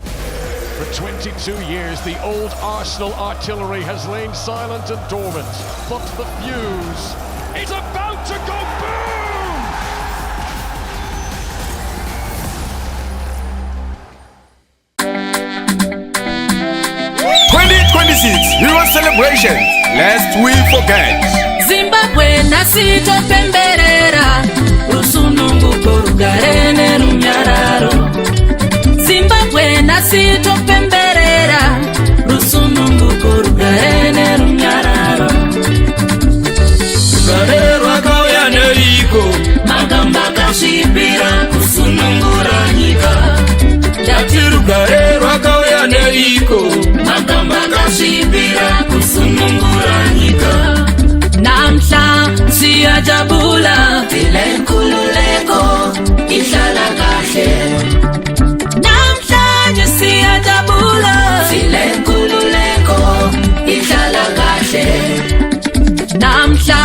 For 22 years, the old Arsenal artillery has lain silent and dormant. But the fuse is about to go boom! 2026 Euro celebration, lest we forget. Zimbabwe nasito pemberera, rusununguko rugarene runyararo. Zimbabwe nasito pemberera, rusununguko rugarene runyararo. Rugarero akauya neriko, magamba kashibira kusunungura nyika. Yati rugarero akauya neriko, magamba kashibira kusunungura nyika. Namhla siyajabula vile nkululeko ihlala kahle. Namhlanje siyajabula vile nkululeko ihlala kahle. Namhla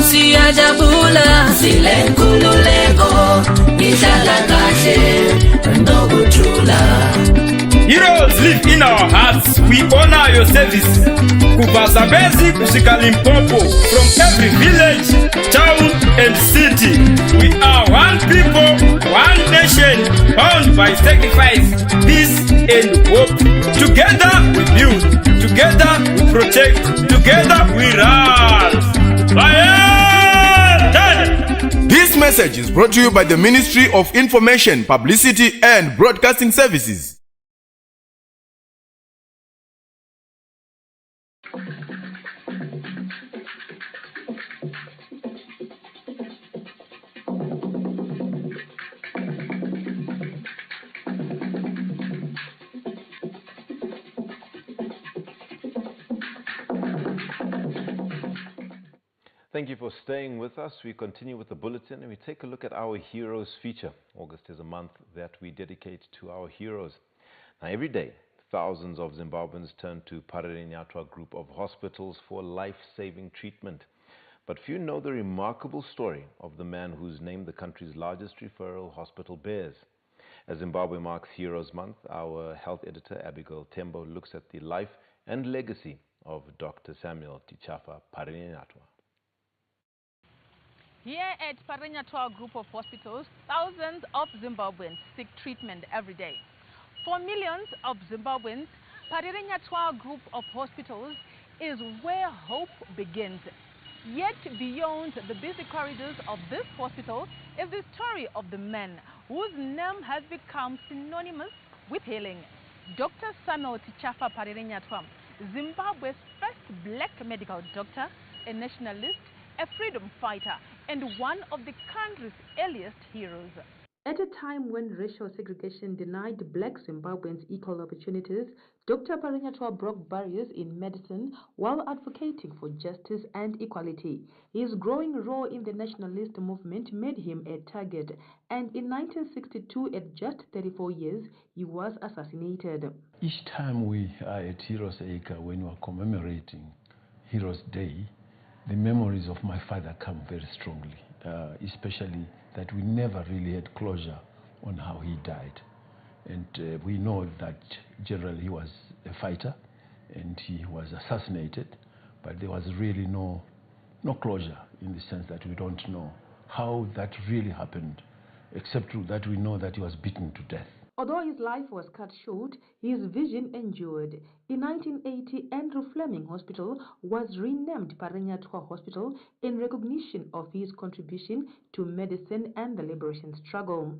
siyajabula vile nkululeko ihlala kahle. Nokuthula Heroes live in our hearts. We honor your service. Kuva Zambezi kusika Limpopo. From every village, town and city. We are one people, one nation, bound by sacrifice, peace and hope. Together we build, together we protect, together we rise. This message is brought to you by the Ministry of Information, Publicity and Broadcasting Services. Thank you for staying with us. We continue with the bulletin and we take a look at our Heroes feature. August is a month that we dedicate to our heroes. Now, every day, thousands of Zimbabweans turn to Parirenyatwa Group of Hospitals for life-saving treatment. But few know the remarkable story of the man whose name the country's largest referral hospital bears. As Zimbabwe marks Heroes Month, our health editor, Abigail Tembo, looks at the life and legacy of Dr. Samuel Tichafa Parirenyatwa. Here at Parirenyatwa Group of Hospitals, thousands of Zimbabweans seek treatment every day. For millions of Zimbabweans, Parirenyatwa Group of Hospitals is where hope begins. Yet beyond the busy corridors of this hospital is the story of the man whose name has become synonymous with healing. Dr. Samuel Tichafa Parirenyatwa, Zimbabwe's first black medical doctor, a nationalist, a freedom fighter, and one of the country's earliest heroes. At a time when racial segregation denied black Zimbabweans equal opportunities, Dr. Parirenyatwa broke barriers in medicine while advocating for justice and equality. His growing role in the nationalist movement made him a target, and in 1962, at just 34 years, he was assassinated. Each time we are at Heroes Acre, when we are commemorating Heroes Day, the memories of my father come very strongly, especially that we never really had closure on how he died. And we know that generally he was a fighter and he was assassinated, but there was really no closure, in the sense that we don't know how that really happened, except that we know that he was beaten to death. Although his life was cut short, his vision endured. In 1980, Andrew Fleming Hospital was renamed Parirenyatwa Hospital in recognition of his contribution to medicine and the liberation struggle.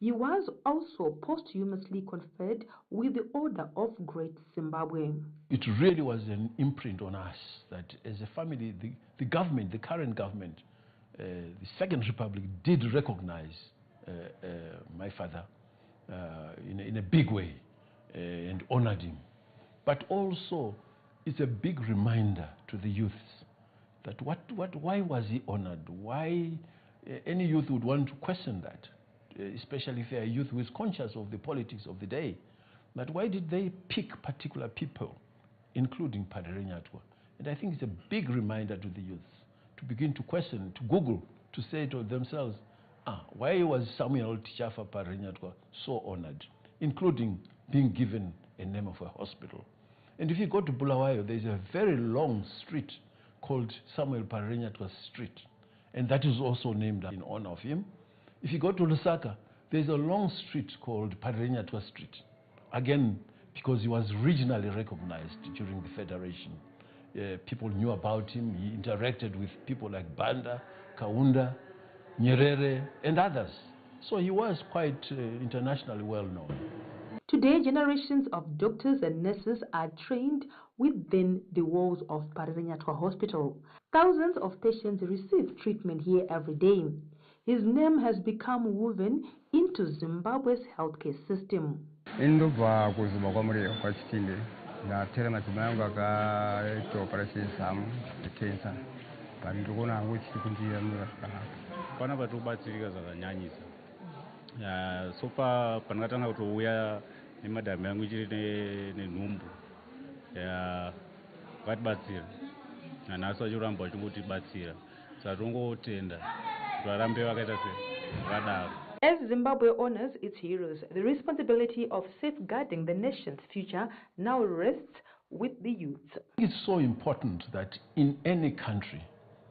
He was also posthumously conferred with the Order of Great Zimbabwe. It really was an imprint on us that as a family, the government, the current government, the Second Republic did recognize my father in a big way and honored him. But also, it's a big reminder to the youths that why was he honored? Why any youth would want to question that, especially if they are a youth who is conscious of the politics of the day. But why did they pick particular people, including Parirenyatwa? And I think it's a big reminder to the youths to begin to question, to Google, to say to themselves, why was Samuel Tichafa Parirenyatwa so honored, including being given a name of a hospital? And if you go to Bulawayo, there's a very long street called Samuel Parirenyatwa Street, and that is also named in honor of him. If you go to Lusaka, there's a long street called Parirenyatwa Street, again, because he was regionally recognized during the Federation. People knew about him. He interacted with people like Banda, Kaunda, Nyerere, and others. So he was quite internationally well known. Today, generations of doctors and nurses are trained within the walls of Parirenyatwa Hospital. Thousands of patients receive treatment here every day. His name has become woven into Zimbabwe's healthcare system. Indobva kuzuma kwamuri kwachitinde ndatera madzimai angu akaita operation zamu cancer but ndikuona hangu chiri kundiira mura zvakanaka. Pana patobatsirika zvakanyanyisa. So far panakatanga kutouya nemadhamu yangu ichiri nenhumbu vatibatsira nanhasi vachiramba vachingotibatsira saka tongotenda kuti varambe vakaita vakadaro. As Zimbabwe honors its heroes, the responsibility of safeguarding the nation's future now rests with the youth. It's so important that in any country,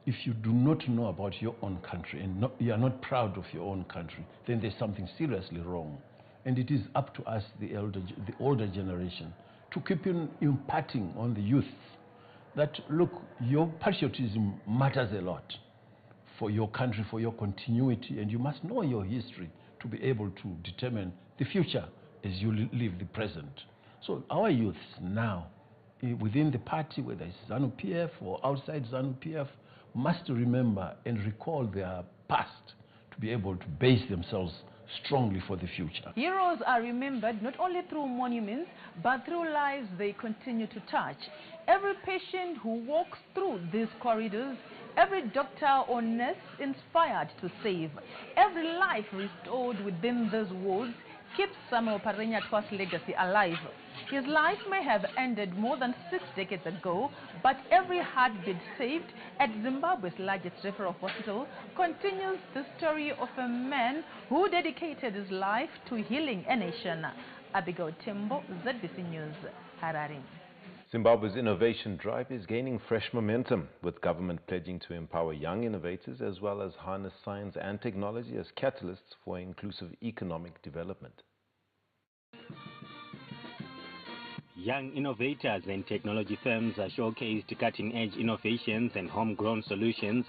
if you do not know about your own country and you are not proud of your own country, then there's something seriously wrong. And it is up to us, the older generation, to keep imparting on the youth that, look, your patriotism matters a lot for your country, for your continuity, and you must know your history to be able to determine the future as you live the present. So our youths now, within the party, whether it's ZANU-PF or outside ZANU-PF, must remember and recall their past to be able to base themselves strongly for the future. Heroes are remembered not only through monuments, but through lives they continue to touch. Every patient who walks through these corridors, every doctor or nurse inspired to save, every life restored within these walls keeps Samuel Parenyatwa's legacy alive. His life may have ended more than 6 decades ago, but every heartbeat saved at Zimbabwe's largest referral hospital continues the story of a man who dedicated his life to healing a nation. Abigail Tembo, ZBC News, Harare. Zimbabwe's innovation drive is gaining fresh momentum, with government pledging to empower young innovators as well as harness science and technology as catalysts for inclusive economic development. Young innovators and technology firms showcased cutting-edge innovations and homegrown solutions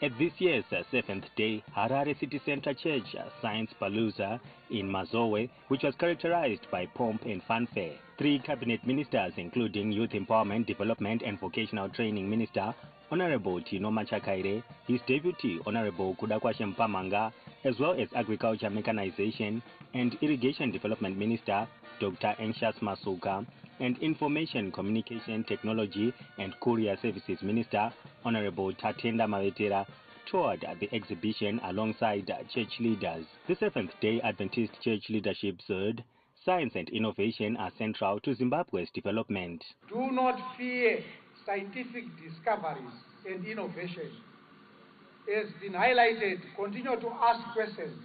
at this year's 7th day Harare City Center Church Science Palooza in Mazowe, which was characterized by pomp and fanfare. 3 cabinet ministers, including Youth Empowerment, Development and Vocational Training Minister Honorable Tino Machakaire, his deputy Honorable Kudakwashe Mpamanga, as well as Agriculture Mechanization and Irrigation Development Minister Dr. Anxious Masuka, and Information Communication Technology and Courier Services Minister Honorable Tatenda Mavetera toured the exhibition alongside church leaders. The Seventh-day Adventist Church leadership said science and innovation are central to Zimbabwe's development. Do not fear scientific discoveries and innovation. As been highlighted, continue to ask questions,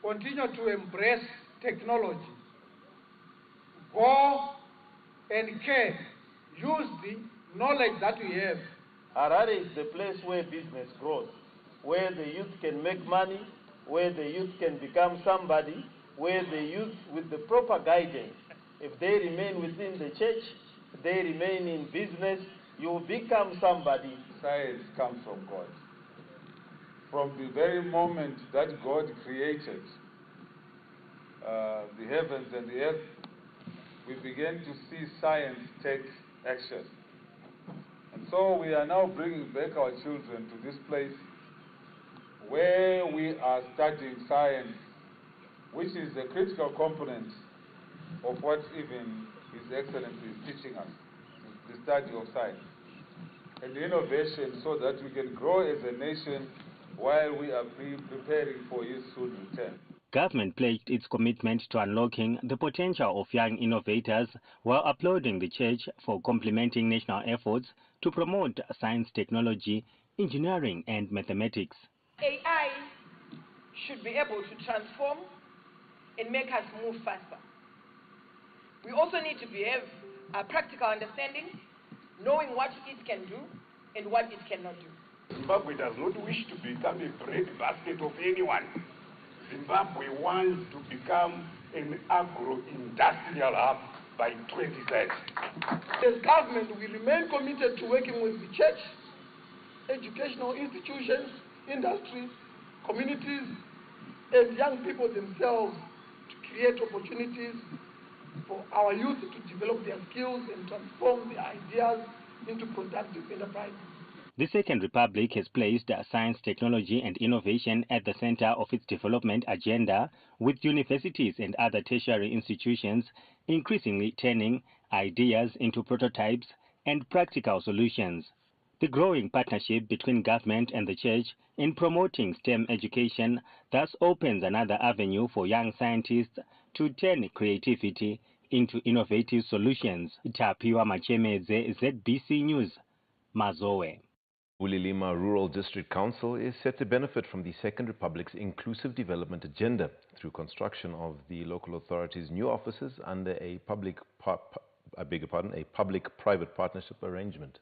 continue to embrace technology. Go and care, use the knowledge that we have. Harare is the place where business grows, where the youth can make money, where the youth can become somebody, where the youth, with the proper guidance, if they remain within the church, they remain in business, you become somebody. Science comes from God. From the very moment that God created the heavens and the earth, we began to see science take action. And so we are now bringing back our children to this place where we are studying science, which is a critical component of what even His Excellency is teaching us, the study of science and innovation, so that we can grow as a nation while we are preparing for His soon return. Government pledged its commitment to unlocking the potential of young innovators while applauding the church for complementing national efforts to promote science, technology, engineering and mathematics. AI should be able to transform and make us move faster. We also need to have a practical understanding, knowing what it can do and what it cannot do. Zimbabwe does not wish to become a breadbasket of anyone. Zimbabwe wants to become an agro-industrial hub by 2030. As government, we remain committed to working with the church, educational institutions, industry, communities, and young people themselves to create opportunities for our youth to develop their skills and transform their ideas into productive enterprises. The Second Republic has placed science, technology and innovation at the center of its development agenda, with universities and other tertiary institutions increasingly turning ideas into prototypes and practical solutions. The growing partnership between government and the church in promoting STEM education thus opens another avenue for young scientists to turn creativity into innovative solutions. Tapiwa Machemedze, ZBC News, Mazowe. Bulilima Rural District Council is set to benefit from the Second Republic's inclusive development agenda through construction of the local authority's new offices under a public-private partnership arrangement.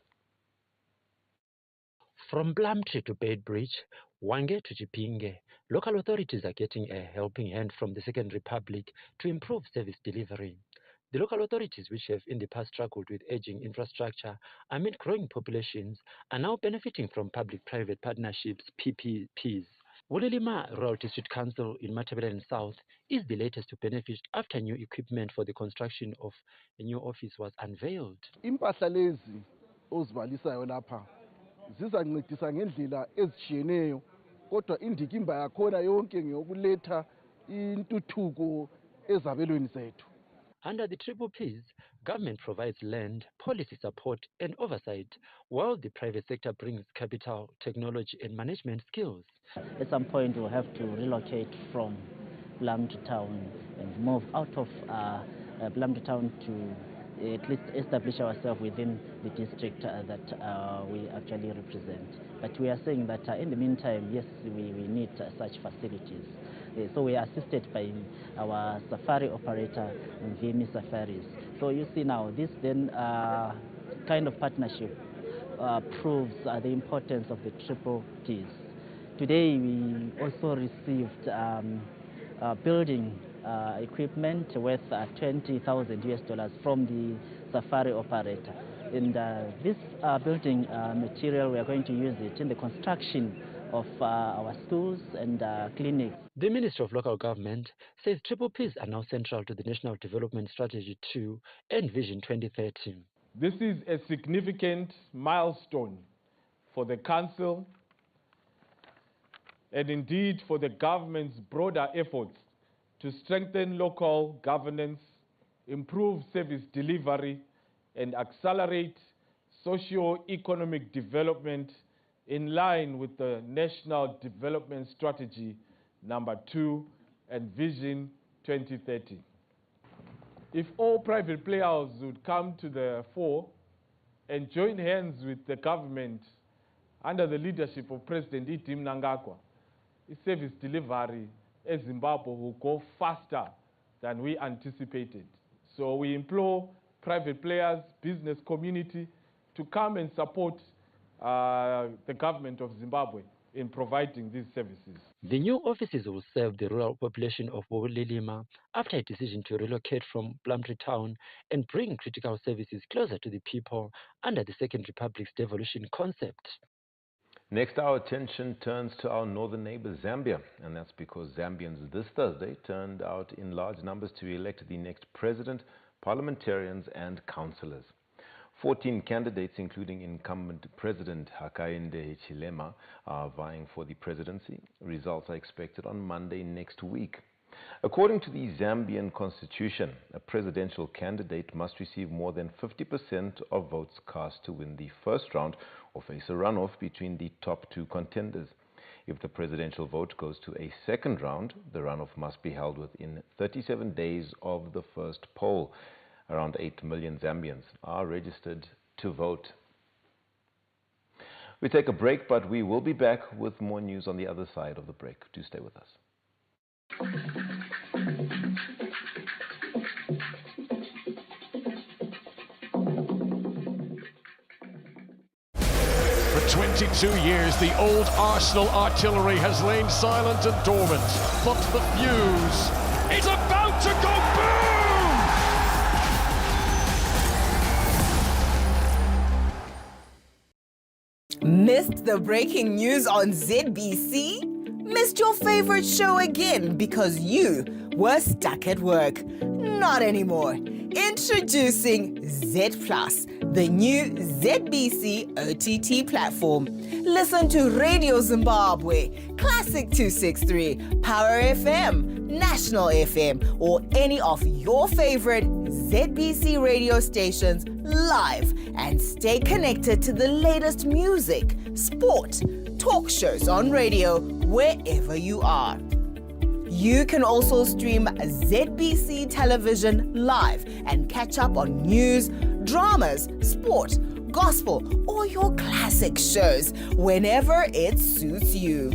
From Plumtree to Beitbridge, Hwange to Chipinge, local authorities are getting a helping hand from the Second Republic to improve service delivery. The local authorities, which have in the past struggled with aging infrastructure amid growing populations, are now benefiting from public-private partnerships, PPPs. Bulilima Rural District Council in Matabeleland South is the latest to benefit after new equipment for the construction of a new office was unveiled. Impahla lezi ozibalisayo lapha zizancedisa ngendlela ezitshiyeneyo, kodwa indikimba yakhona yonke ngeyokuletha intuthuko ezabelweni zethu. Under the Triple Ps, government provides land, policy support and oversight, while the private sector brings capital, technology and management skills. At some point we'll have to relocate from Plumtree Town and move out of Plumtree Town to at least establish ourselves within the district that we actually represent. But we are saying that in the meantime, yes, we need such facilities. So we are assisted by our safari operator, Mvimi Safaris. So you see now, this then kind of partnership proves the importance of the Triple Ps. Today we also received building equipment worth $20,000 from the safari operator. And this building material, we are going to use it in the construction of our schools and clinics. The Ministry of Local Government says Triple Ps are now central to the National Development Strategy 2 and Vision 2030. This is a significant milestone for the Council and indeed for the government's broader efforts to strengthen local governance, improve service delivery, and accelerate socio-economic development in line with the National Development Strategy number 2 and Vision 2030. If all private players would come to the fore and join hands with the government under the leadership of President E.D. Mnangagwa, service delivery in Zimbabwe will go faster than we anticipated. So we implore private players, business community to come and support the government of Zimbabwe in providing these services. The new offices will serve the rural population of Bulilima after a decision to relocate from Plumtree Town and bring critical services closer to the people under the Second Republic's devolution concept. Next, our attention turns to our northern neighbor, Zambia, and that's because Zambians this Thursday turned out in large numbers to elect the next president, parliamentarians and councillors. 14 candidates, including incumbent President Hakainde Hichilema, are vying for the presidency. Results are expected on Monday next week. According to the Zambian constitution, a presidential candidate must receive more than 50% of votes cast to win the first round or face a runoff between the top two contenders. If the presidential vote goes to a second round, the runoff must be held within 37 days of the first poll. Around 8 million Zambians are registered to vote. We take a break, but we will be back with more news on the other side of the break. Do stay with us. For 22 years, the old Arsenal artillery has lain silent and dormant. But the fuse is about to go boom! Missed the breaking news on ZBC? Missed your favorite show again because you were stuck at work? Not anymore. Introducing Z Plus, the new ZBC OTT platform. Listen to Radio Zimbabwe, Classic 263, Power FM, National FM, or any of your favorite ZBC radio stations live and stay connected to the latest music, sport, talk shows on radio wherever you are. You can also stream ZBC television live and catch up on news, dramas, sport, gospel, or your classic shows whenever it suits you.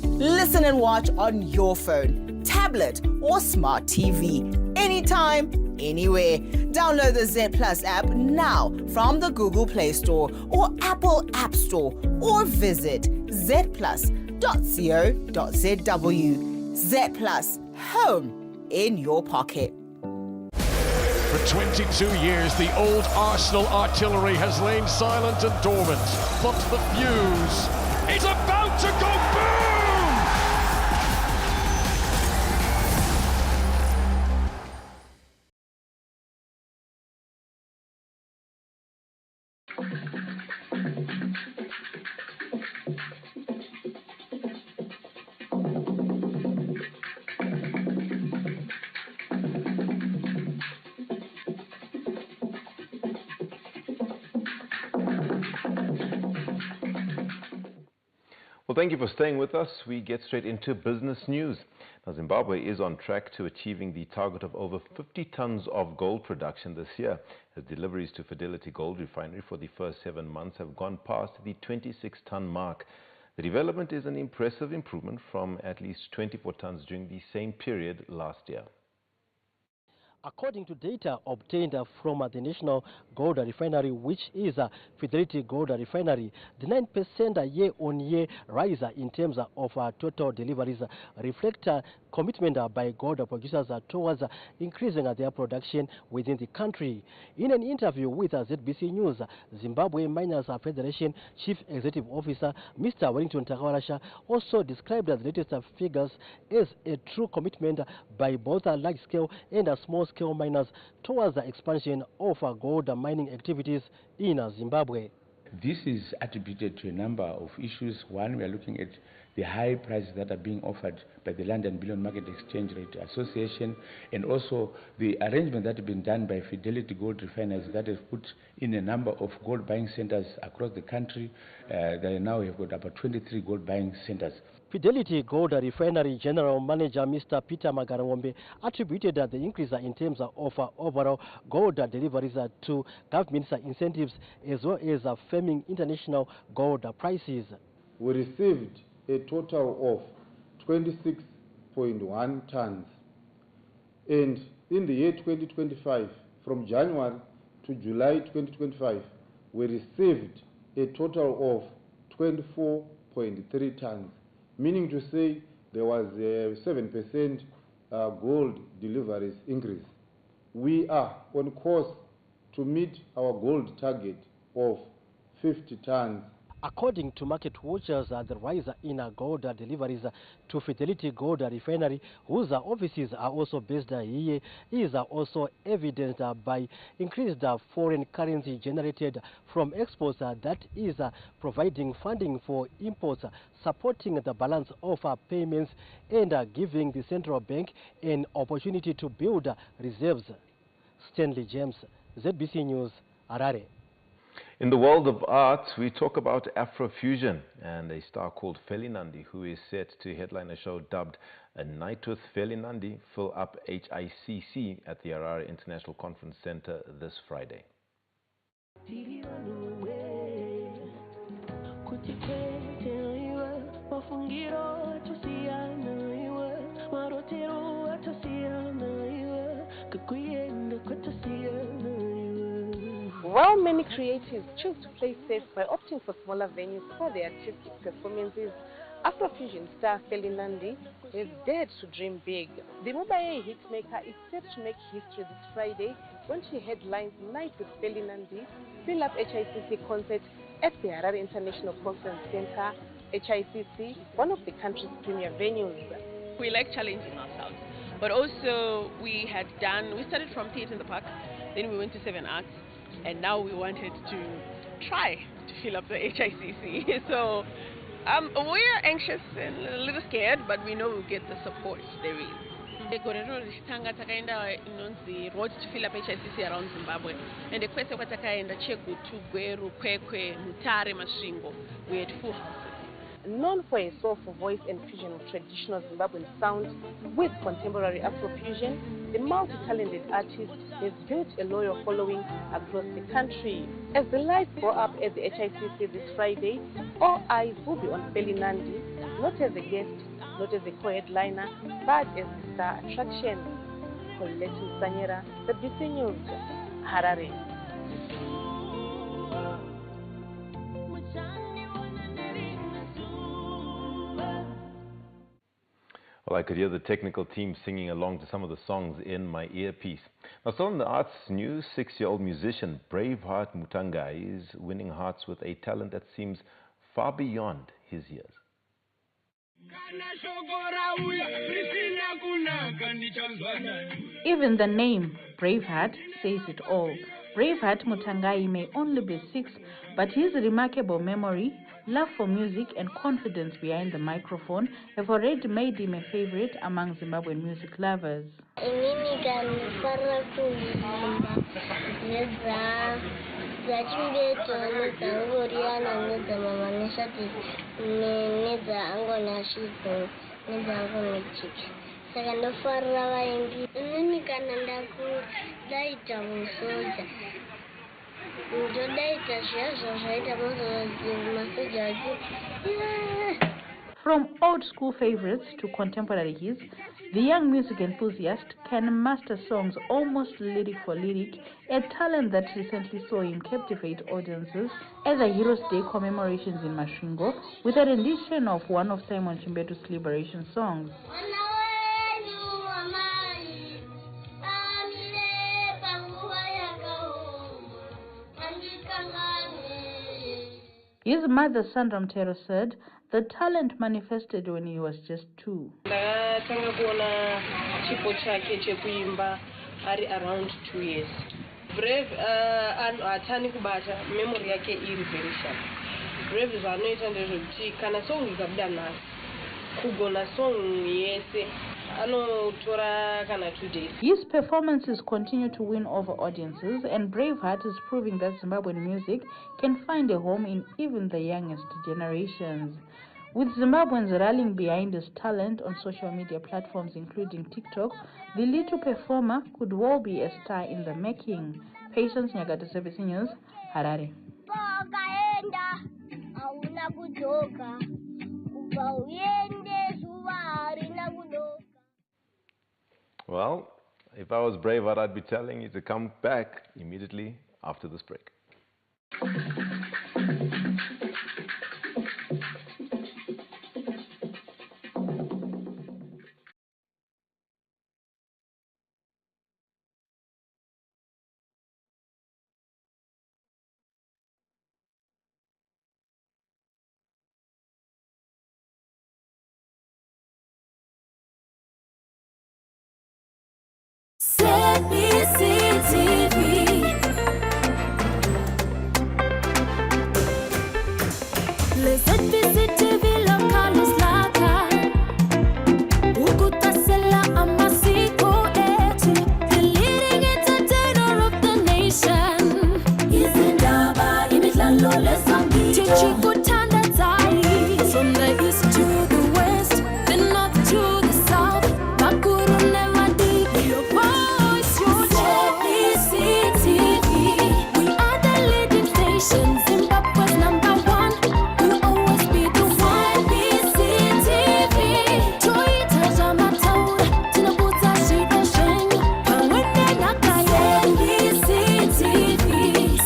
Listen and watch on your phone, tablet, or smart TV, anytime, anywhere. Download the Z Plus app now from the Google Play Store or Apple App Store, or visit zplus.co.zw. Z Plus, home in your pocket. For 22 years, the old Arsenal artillery has lain silent and dormant. But the fuse is about to go boom! Well, thank you for staying with us. We get straight into business news. Now, Zimbabwe is on track to achieving the target of over 50 tons of gold production this year, as deliveries to Fidelity Gold Refinery for the first 7 months have gone past the 26-ton mark. The development is an impressive improvement from at least 24 tons during the same period last year. According to data obtained from the National Gold Refinery, which is Fidelity Gold Refinery, the 9% year-on-year rise in terms of total deliveries reflect commitment by gold producers towards increasing their production within the country. In an interview with ZBC News, Zimbabwe Miners Federation Chief Executive Officer Mr. Wellington Takawarasha also described the latest figures as a true commitment by both large-scale and small-scale miners towards the expansion of gold mining activities in Zimbabwe. This is attributed to a number of issues. One, we are looking at the high prices that are being offered by the London Bullion Market Exchange Rate Association, and also the arrangement that has been done by Fidelity Gold Refiners that has put in a number of gold buying centers across the country. They now have got about 23 gold buying centers. Fidelity Gold Refinery General Manager Mr. Peter Magarangombe attributed the increase in terms of overall gold deliveries to government's incentives as well as firming international gold prices. We received a total of 26.1 tons, and in the year 2025, from January to July 2025, we received a total of 24.3 tons, meaning to say there was a 7% gold deliveries increase. We are on course to meet our gold target of 50 tons. According to market watchers, the rise in gold deliveries to Fidelity Gold Refinery, whose offices are also based here, is also evidenced by increased foreign currency generated from exports that is providing funding for imports, supporting the balance of payments and giving the central bank an opportunity to build reserves. Stanley James, ZBC News, Harare. In the world of art, we talk about Afrofusion and a star called Feli Nandi, who is set to headline a show dubbed A Night with Feli Nandi, fill up HICC at the Harare International Conference Center this Friday. While many creatives choose to play safe by opting for smaller venues for their artistic performances, Afrofusion star Feli Nandi has dared to dream big. The Mobile hitmaker is set to make history this Friday when she headlines Night with Feli Nandi, fill up HICC concert at the Harare International Conference Center. HICC, one of the country's premier venues. We like challenging ourselves, but also we started from Theatre in the Park, then we went to Seven Arts, and now we wanted to try to fill up the HICC. So we're anxious and a little scared, but we know we'll get the support there is. Gorero richitanga takaenda inonzi road to fill up HICC around Zimbabwe, and the question kwatakaenda Chegu, Gweru, Kwekwe, Mutare, Masvingo. We had full houses. Known for a soulful voice and fusion of traditional Zimbabwean sound with contemporary Afrofusion, the multi-talented artist has built a loyal following across the country. As the lights go up at the HICC this Friday, all eyes will be on Feli Nandi, not as a guest, not as a co-headliner, but as the star attraction. Colette Sanyera, ZBC News, Harare. Well, I could hear the technical team singing along to some of the songs in my earpiece. Now, still in the arts news, 6-year-old musician Braveheart Mutangai is winning hearts with a talent that seems far beyond his years. Even the name, Braveheart, says it all. Braveheart Mutangai may only be 6, but his remarkable memory, love for music and confidence behind the microphone have already made him a favorite among Zimbabwean music lovers. From old school favorites to contemporary hits, the young music enthusiast can master songs almost lyric for lyric, a talent that recently saw him captivate audiences at the Heroes Day commemorations in Masvingo with a rendition of one of Simon Chimbetu's liberation songs. His mother, Sandra Mtero, said the talent manifested when he was just 2. Around 2 years. Brave atani kubata memory yake iri very sharp. Brave zvanoita ndezvekuti kana song ikabuda nhasi kugona song yese anotora kana 2 days. His performances continue to win over audiences, and Braveheart is proving that Zimbabwean music can find a home in even the youngest generations. With Zimbabweans rallying behind his talent on social media platforms including TikTok, the little performer could well be a star in the making. Patience Nyagata, ZBC News, Harare. Well, if I was Braveheart, I'd be telling you to come back immediately after this break. From the east to the west, the north to the south, Makuru never did your voice, your ZBC. We are the leading station, Zimbabwe's #1. We'll always be the one. ZBC. Toita Jamataura, Tinabuza Shiba Shenga, Pawende Nakaya. ZBC.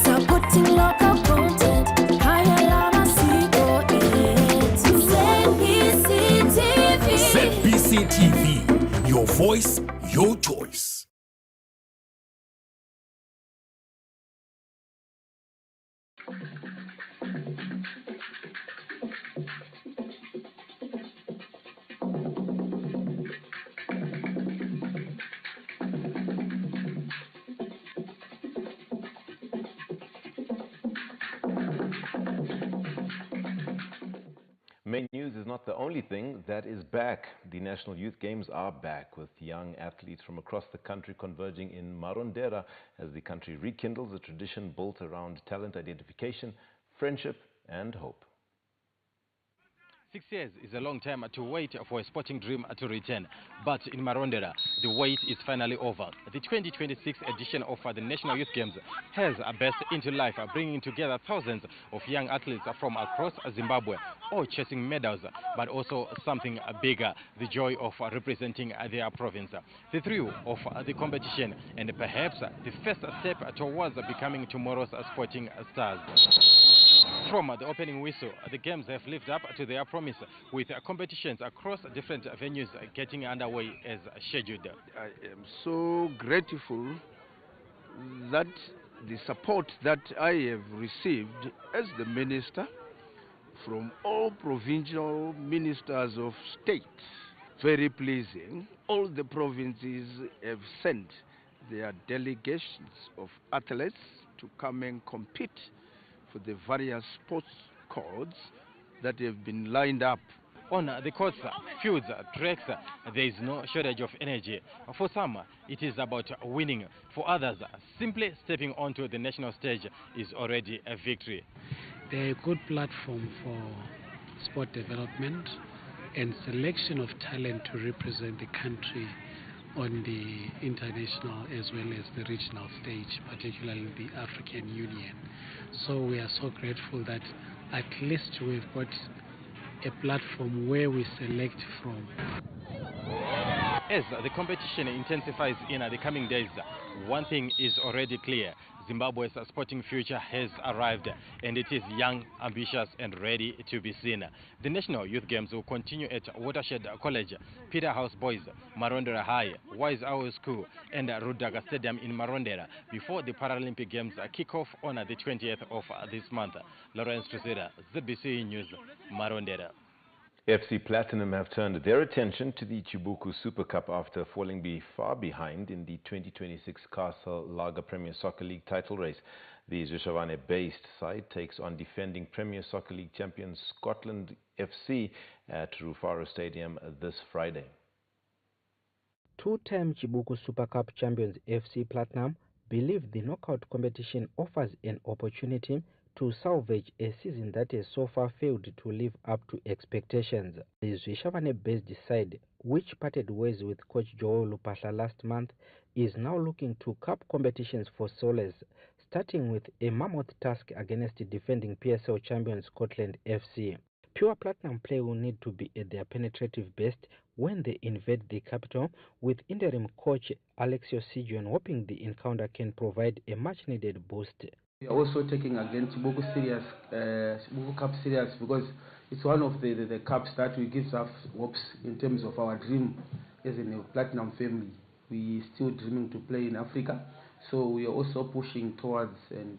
Supporting local content, Higher Lama Sigo. ZBC TV, your voice, your choice. Main news is not the only thing that is back. The National Youth Games are back, with young athletes from across the country converging in Marondera as the country rekindles a tradition built around talent identification, friendship and hope. 6 years is a long time to wait for a sporting dream to return. But in Marondera, the wait is finally over. The 2026 edition of the National Youth Games has burst into life, bringing together thousands of young athletes from across Zimbabwe, all chasing medals, but also something bigger, the joy of representing their province. The thrill of the competition and perhaps the first step towards becoming tomorrow's sporting stars. From the opening whistle, the games have lived up to their promise, with competitions across different venues getting underway as scheduled. I am so grateful that the support that I have received as the minister from all provincial ministers of state, very pleasing. All the provinces have sent their delegations of athletes to come and compete for the various sports codes that have been lined up. On the courts, fields, tracks, there is no shortage of energy. For some, it is about winning. For others, simply stepping onto the national stage is already a victory. They're a good platform for sport development and selection of talent to represent the country on the international as well as the regional stage, particularly the African Union. So we are so grateful that at least we've got a platform where we select from. As the competition intensifies in the coming days, one thing is already clear. Zimbabwe's sporting future has arrived, and it is young, ambitious, and ready to be seen. The National Youth Games will continue at Watershed College, Peterhouse Boys, Marondera High, Wise Hour School, and Rudaga Stadium in Marondera before the Paralympic Games kick off on the 20th of this month. Lawrence Trusera, ZBC News, Marondera. FC Platinum have turned their attention to the Chibuku Super Cup after falling far behind in the 2026 Castle Lager Premier Soccer League title race. The Zvishavane-based side takes on defending Premier Soccer League champions Scotland FC at Rufaro Stadium this Friday. Two-time Chibuku Super Cup champions FC Platinum believe the knockout competition offers an opportunity to salvage a season that has so far failed to live up to expectations. The Zvishavane-based side, which parted ways with coach Joel Lupahla last month, is now looking to cup competitions for solace, starting with a mammoth task against the defending PSL champion Scotland FC. Pure Platinum play will need to be at their penetrative best when they invade the capital, with interim coach Alexio Sijuan hoping the encounter can provide a much-needed boost. We are also taking again Chibuku Cup serious because it's one of the cups that will give us hopes in terms of our dream as in a Platinum family. We still dreaming to play in Africa, so we are also pushing towards, and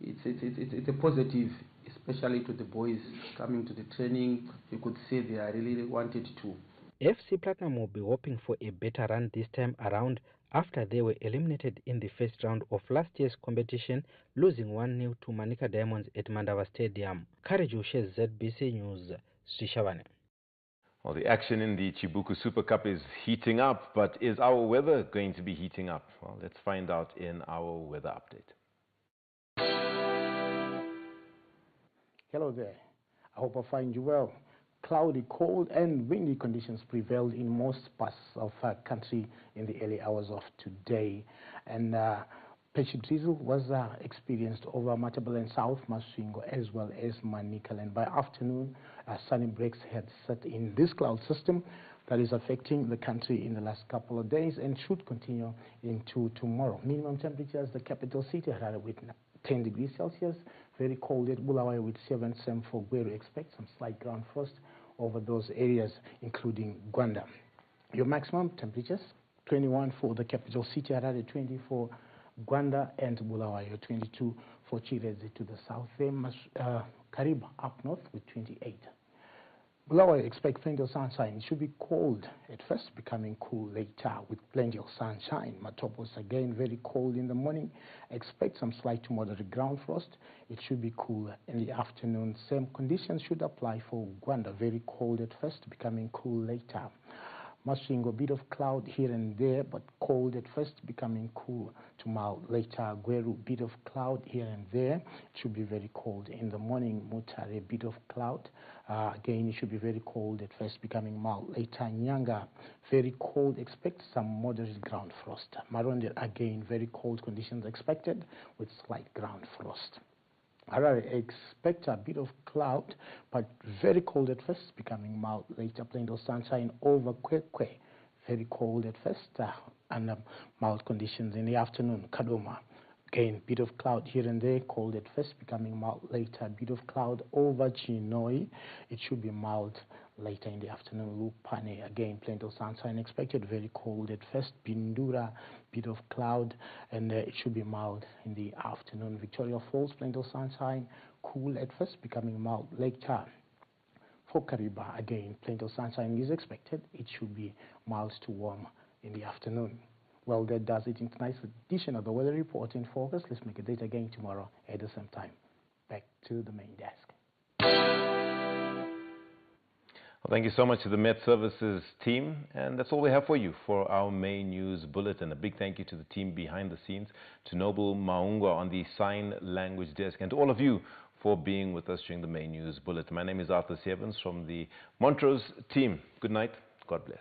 it's a positive, especially to the boys coming to the training. You could see they are really wanted to. FC Platinum will be hoping for a better run this time around after they were eliminated in the first round of last year's competition, losing 1-0 to Manica Diamonds at Mandava Stadium. Courage Ushe, ZBC News, Zvishavane. Well, the action in the Chibuku Super Cup is heating up, but is our weather going to be heating up? Well, let's find out in our weather update. Hello there. I hope I find you well. Cloudy, cold and windy conditions prevailed in most parts of our country in the early hours of today. And patchy drizzle was experienced over Matabele South, Masvingo, as well as Manica. And by afternoon, sunny breaks had set in this cloud system that is affecting the country in the last couple of days and should continue into tomorrow. Minimum temperatures, the capital city, Harare with 10 degrees Celsius, very cold at Bulawayo with 7, same for Gweru. Expect some slight ground frost over those areas, including Gwanda. Your maximum temperatures, 21 for the capital city, Harare, 20 for Gwanda and Bulawayo, 22 for Chirezi to the south there, Kariba up north with 28. Bulawayo, expect plenty of sunshine. It should be cold at first, becoming cool later with plenty of sunshine. Matopos again very cold in the morning. Expect some slight to moderate ground frost. It should be cool in the afternoon. Same conditions should apply for Gwanda. Very cold at first, becoming cool later. Masvingo, a bit of cloud here and there, but cold at first, becoming cool to mild later. Gweru, bit of cloud here and there. It should be very cold in the morning. Mutare, a bit of cloud. Again, it should be very cold at first, becoming mild later. Nyanga, very cold. Expect some moderate ground frost. Maronde, again, very cold conditions expected with slight ground frost. Harare, expect a bit of cloud, but very cold at first, becoming mild later. Plenty of sunshine over Kwekwe, very cold at first, and mild conditions in the afternoon. Kadoma, again, bit of cloud here and there, cold at first, becoming mild later. Bit of cloud over Chinoi, it should be mild later in the afternoon. Lupane, again, plenty of sunshine expected, very cold at first. Bindura, bit of cloud, and it should be mild in the afternoon. Victoria Falls, plenty of sunshine, cool at first, becoming mild later. For Kariba, again, plenty of sunshine is expected. It should be mild to warm in the afternoon. Well, that does it in tonight's edition of the Weather Report in Focus. Let's make a date again tomorrow at the same time. Back to the main desk. Well, thank you so much to the Met Services team, and that's all we have for you for our main news bulletin. A big thank you to the team behind the scenes, to Noble Maungwa on the sign language desk, and to all of you for being with us during the main news bulletin. My name is Arthur Sevens from the Montrose team. Good night. God bless.